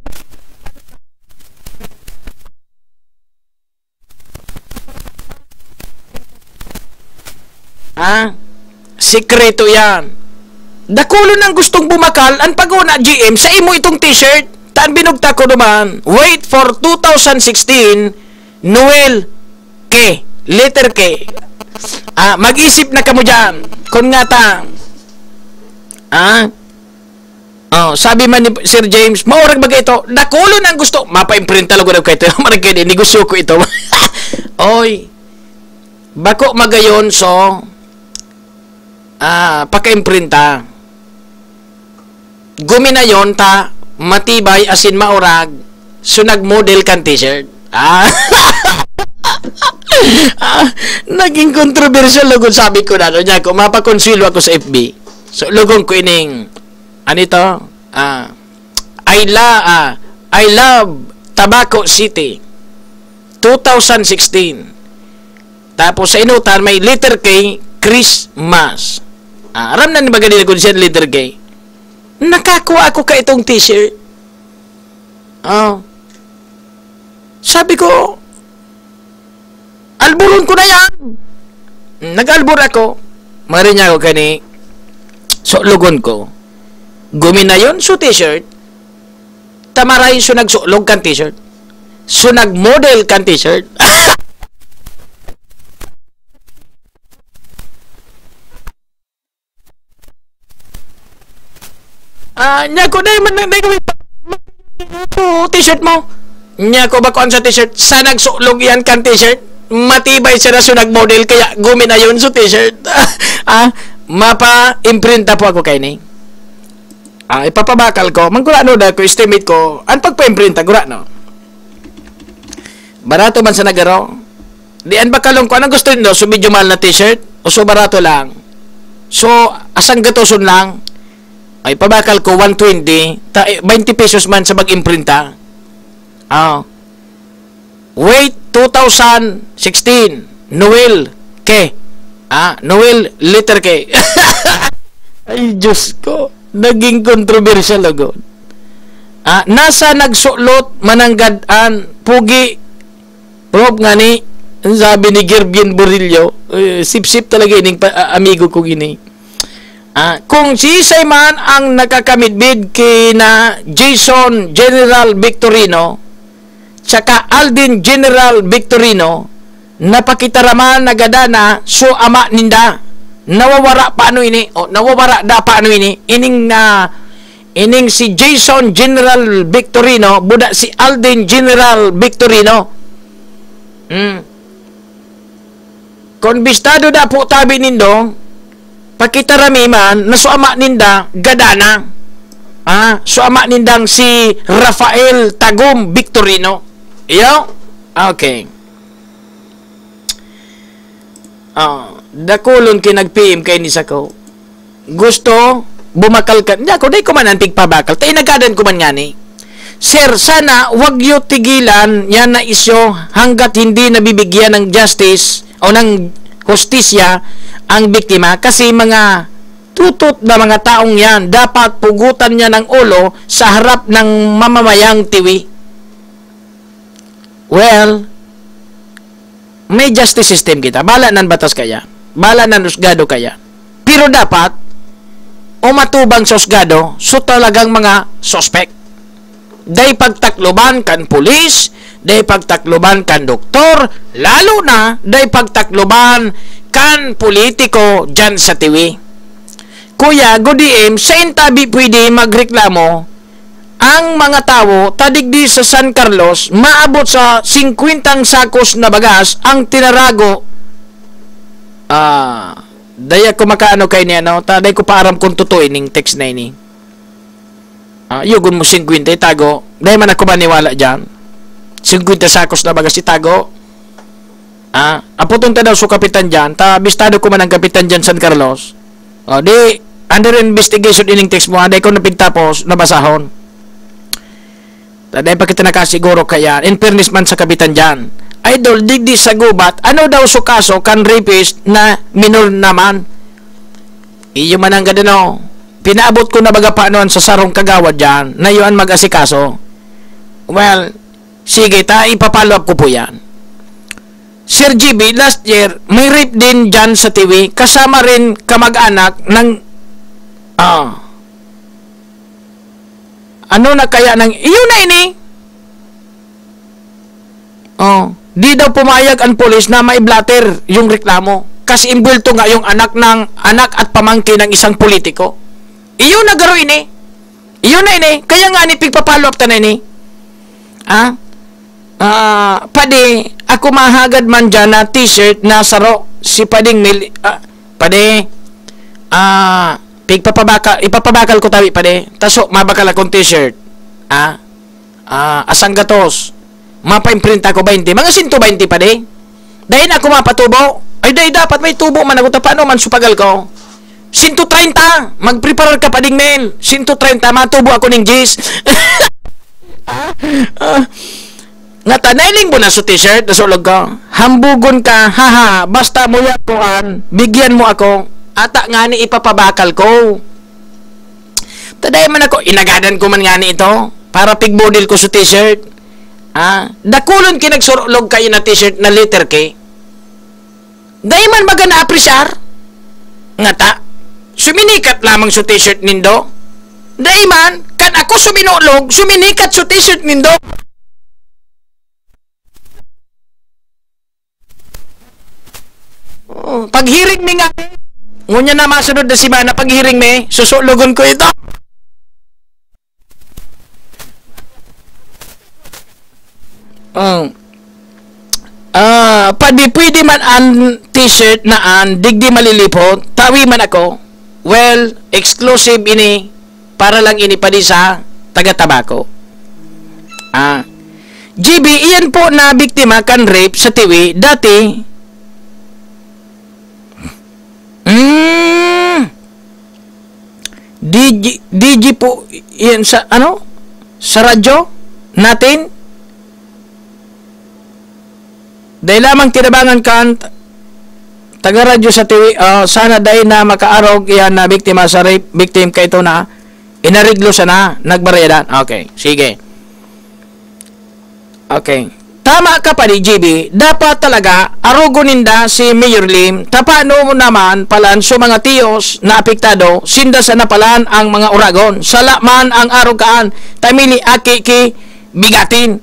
Sikreto yan. Dakulon ang gustong bumakal, ang pag-una GM, sa imo itong t-shirt. Taan binugta ko naman, wait for 2016, Noel K, letter K. Mag-isip na kamo dyan. Kung nga ta, sabi man ni Sir James, maurag bagay ito, dakulon ang gusto, mapa-imprint talaga ko ito, maragay din, gusto ko ito. Oy, bako magayon, so, paka-imprinta. Guminayon ta, matibay asin maurag, so nag-model kan t-shirt. Naging controversial lugod sabi ko na niya ko, mapakonsilo ako sa FB. So lugong ko ining Anito? I love Tabaco City 2016. Tapos sa inutan may letter K, Christmas. Aram na ni magaling ko siya letter K. Nakakuha ako ka itong t-shirt. Sabi ko, alburon ko na yan. Nag-albur ako. Marinya ako kani. So, lugon ko. Gumi na yun, so t-shirt. Tamaray, so nagsulog kan t-shirt. So nag-model kan t-shirt. Nya ko na man t-shirt mo. Nya ko ba kuan sa t-shirt? Sa nagsulog yan kan t-shirt. Matibay siya na so nag-model kaya gumi na yun so t-shirt. Mapa-imprinta po ako kay ni. Ipapabakal ko. Mangkulano na ko, estimate ko. Ang pagpa-imprinta, gura, no? Barato man sa nagaro. Diyan ba kalong ko? Anong gusto nyo? So, medyo mahal na t-shirt? O so, barato lang? So, asang gatoson lang? Ay, pabakal ko, 120. 20 pesos man sa mag-imprinta. Wait, 2016. Noel K. Noel letter K. Ay, Diyos ko. Naging controversial agad. Nasa nagsulot mananggadan pugi Rob nga ni sabi ni Gerbien Borillo, sip-sip talaga ining amigo ko gini. Kung si Isay man ang nakakamidbid kina Jason General Victorino tsaka Aldin General Victorino napakitaraman nagadana so ama ninda nawawara paano ini nawawara da paano ini ining si Jason General Victorino buda si Aldin General Victorino konbistado da po tabi nindo pakitarami man na suama ninda gadana suama nindang si Rafael Tagum Victorino iyo okay dakulon kinag-PM kay ni Sako gusto bumakal ka hindi ako day ko man antig pabakal tayo nagadan ko man nga ni sir sana wag yu tigilan yan na isyo hanggat hindi nabibigyan ng justice o ng hustisya ang biktima kasi mga tutot na mga taong yan dapat pugutan niya ng ulo sa harap ng mamamayang tiwi. Well, may justice system kita. Bala nan batas kaya. Bala nan husgado kaya. Pero dapat umatubang sa husgado so talagang mga suspect. Day pagtakloban kan pulis, day pagtakloban kan doktor, lalo na day pagtakloban kan politiko dyan sa tiwi. Kuya, Godiem, sa intabi pwede magreklamo ang mga tao tadigdi sa San Carlos maabot sa 50 sakos na bagas ang tinarago. Daya ko makaano kay niya, no? Taday ko paaram kung totoo ining text na ini. Yugon mo 50 itago. Dahil man ako maniwala dyan. 50 sakos na bagas itago. Aputong ta daw so kapitan dyan. Bistado ko man ang kapitan dyan San Carlos. Di under investigation ining text mo. Dahil ko napigtapos nabasahon. Dahil pa kita nakasiguro kaya. In fairness man sa kapitan dyan. Idol, digdi sa gubat. Ano daw so kaso kan rapist na minor naman? Iyo man ang gadano. Pinaabot ko na baga paanoan sa sarong kagawad dyan na yun mag-asikaso. Well, sige, ipapalo up ko po yan. Sir GB, last year, may rape din dyan sa TV. Kasama rin kamag-anak ng... ano na kaya ng... Iyon na ini! Di daw pumayag ang polis na maiblatter yung reklamo. Kasi imbulto nga yung anak at pamangkin ng isang politiko. Iyon na garo ini. Iyon na ini. Kaya nga ni pigpapalo up ta na ini. Pade, ako mahagad man dyan na t-shirt na saro si pading pade, ipapabakal ko tabi pade. Taso, mabakal akong t-shirt. Asang gatos. Mapa-imprint ako 20. Mga 120 pade. Dahil ako mapatubo. Ay, dahil dapat may tubo man ako. Paano man supagal ko? 130. Magprepare ka pa ding mail. 130 matubo ako ning Gis. Nga tanailing mo na sa t-shirt, nasulog ko. Hambugon ka, haha, basta mo yan kuan, bigyan mo ako, ata nga ni ipapabakal ko. Taday man ako, inagadan ko man nga ni ito, para pig-model ko sa t-shirt. Dakulon kinagsurulog kayo na t-shirt na letter K. Dahi man baga na-apresyar. Nga ta, suminikat lamang sa t-shirt nindo. Dahi man, kan ako suminulog, suminikat sa t-shirt nindo. Paghiring mi nga, ngunya na masunod na si Mana, paghiring mi, susulogon ko ito. Pwede man ang t-shirt na an digdi malilipot, tawi man ako. Well, exclusive ini, para lang ini pa di sa taga-tabako. GB, iyan po na biktima kan rape sa TV, dati, DG po yan sa ano? Sa radyo natin. Dahil lamang tinabangan kan taga radyo sa TV, sana dahil na makaarog yan na biktima sa rape victim kay ito na inariglo sana nagbaryadan. Okay, sige. Okay. Tama ka pa ni GB, dapat talaga arugoninda si Mayor Lim, tapano mo naman palan so mga tiyos na apektado, sinda sa napalan ang mga uragon, salaman ang arugaan, tamili aki ki bigatin.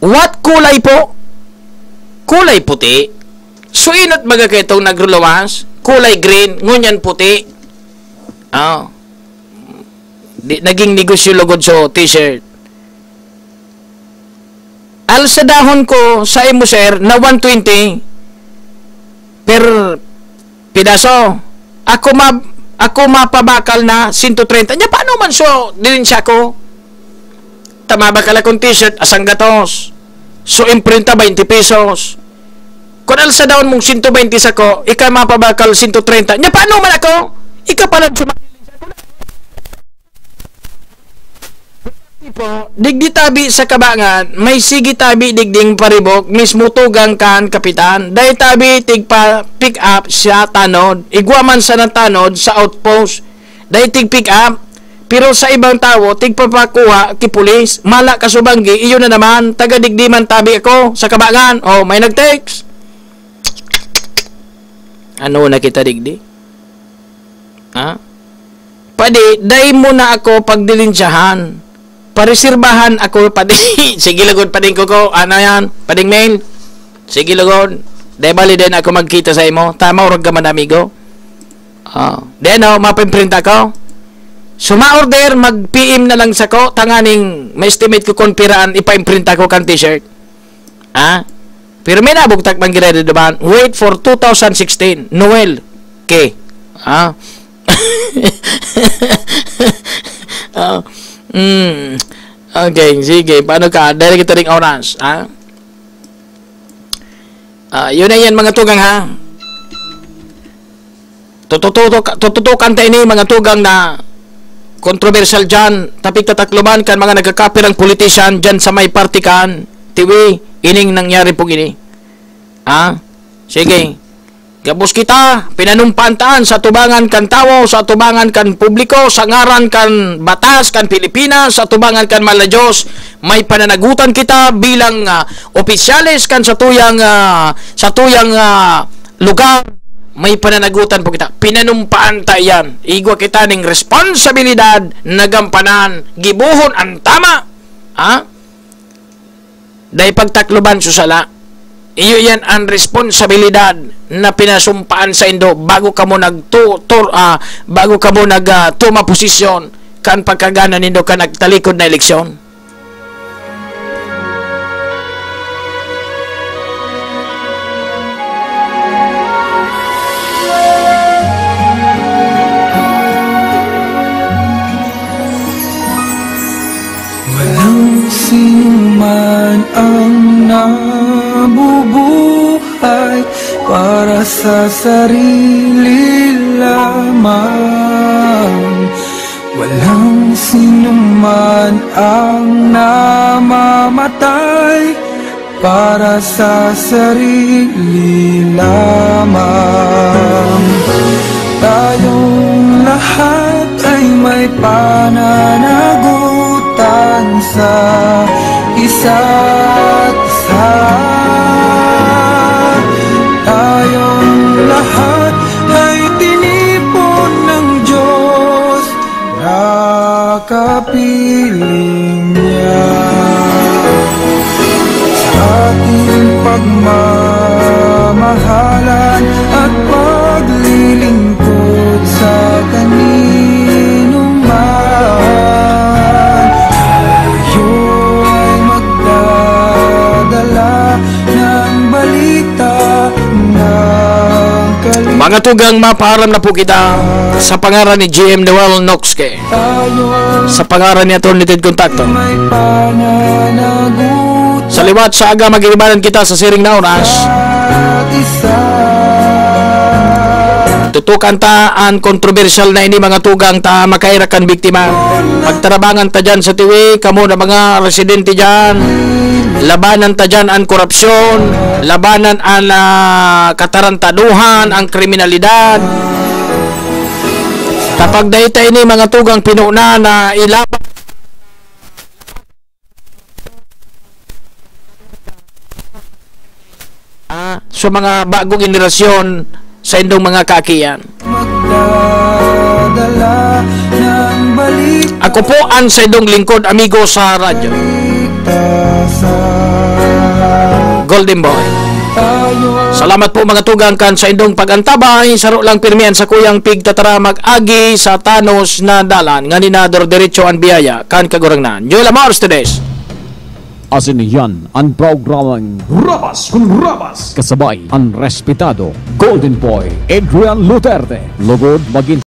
What kulay po? Kulay puti. So inot baga kayo itong nagrulawas, kulay green, ngunyan puti. Naging negosyo lugod so t-shirt. Al sa dahon ko sa imo sir na 120 per pidaso. Ako mapabakal na 130. Nya paano man so dilin siya ko? Tama bakal akong t-shirt asang gatos. So imprinta 20 pesos. Kung al sa dahon mong 120 sa ko, ika mapabakal 130. Nya paano man ako? Ika pala po, digdi tabi sa kabangan, may sige tabi digding paribok, mismo tugang kan kapitan. Dahil tabi tigpa pick up siya tanod, igwaman sa ng tanod sa outpost. Dahil tig pick up, pero sa ibang tao, tigpapakuha ki pulis, mala kasubanggi, iyon na naman, taga digdi man tabi ako sa kabangan. Oh, may nag-text. Ano na kita digdi? Pwede, dahil mo na ako pagdilinsyahan. Paresirbahan ako padi. Sige lugod pading ko. Ano yan? Pading mail. Sige lugod. Debali din ako magkita sa imo. Tama urag ka man amigo. Then mapimprint ako. So ma-order mag-PM na lang sa ko. Tanganing may estimate ko kung piraan ipa-imprint ako kan t-shirt. Pero may nabugtak man gira naman. Wait for 2016. Noel. Okay. Okay, sige. Paano ka? Dahil kita ring oras. Yun na yan mga tugang ha. Tututukan tayo ni mga tugang na controversial dyan. Tapik tatakluban kan mga nagkakapirang politician dyan sa may partikan. Tiwi, ining nangyari po gini. Sige. Gabos kita, pinanumpantaan sa tubangan kan tao, sa tubangan kan publiko, sa ngaran kan batas, kan Pilipinas, sa tubangan kan Malayos, may pananagutan kita bilang opisyales kan sa tuyang lugar, may pananagutan po kita. Pinanumpaan tayo yan. Igwa kita ng responsibilidad, nagampanan, gibuhon ang tama. Dahil pagtakluban susala. Iyo yan ang responsibilidad na pinasumpaan sa Indo bago ka mo tuma posisyon kan pagkagana nindo ka nagtalikod na eleksyon. Walang sino man ang nabubuhay para sa sarili lamang. Walang sinuman ang namamatay para sa sarili lamang. Tayong lahat ay may pananagutan sa isa't isa. Tayong lahat ay tinipon ng Diyos na kapiling niya. Sa ating pagmamahalan at paglilingkod sa kanino man, tayo ay magdadala ng balita ng kaligtasan. Mga tugang, mapaharam na po kita sa pangaran ni GM Noel Noxke, sa pangaran ni Atty. Ted Contacto. Sa liwat sa aga mag-iibanan kita sa siring na oras. Tutukan ta ang kontrobersyal na ini mga tugang ta makairakan biktima. Pagtarabangan ta dyan sa tiwi, kamo na mga residente dyan. Labanan ta dyan ang korupsyon, labanan ang katarantaduhan, ang kriminalidad. Kapag dahita ini mga tugang pinuna na ilaban sa mga bagong generasyon sa indong mga kakiyan. Ako po ang sa indong lingkod, amigo sa radyo, Golden Boy. Salamat po mga tugang kan sa indong pagantabay. Saro lang pirmian sa kuyang pigtatara mag-agi sa tanos na dalan nga ninador diretso ang biyaya kan kagurangnan. Yola Mars Tedes. Asin yan ang programang Rabas con Rabas. Kasabay ang respetado Golden Boy Adrian Luterte. Lugod maging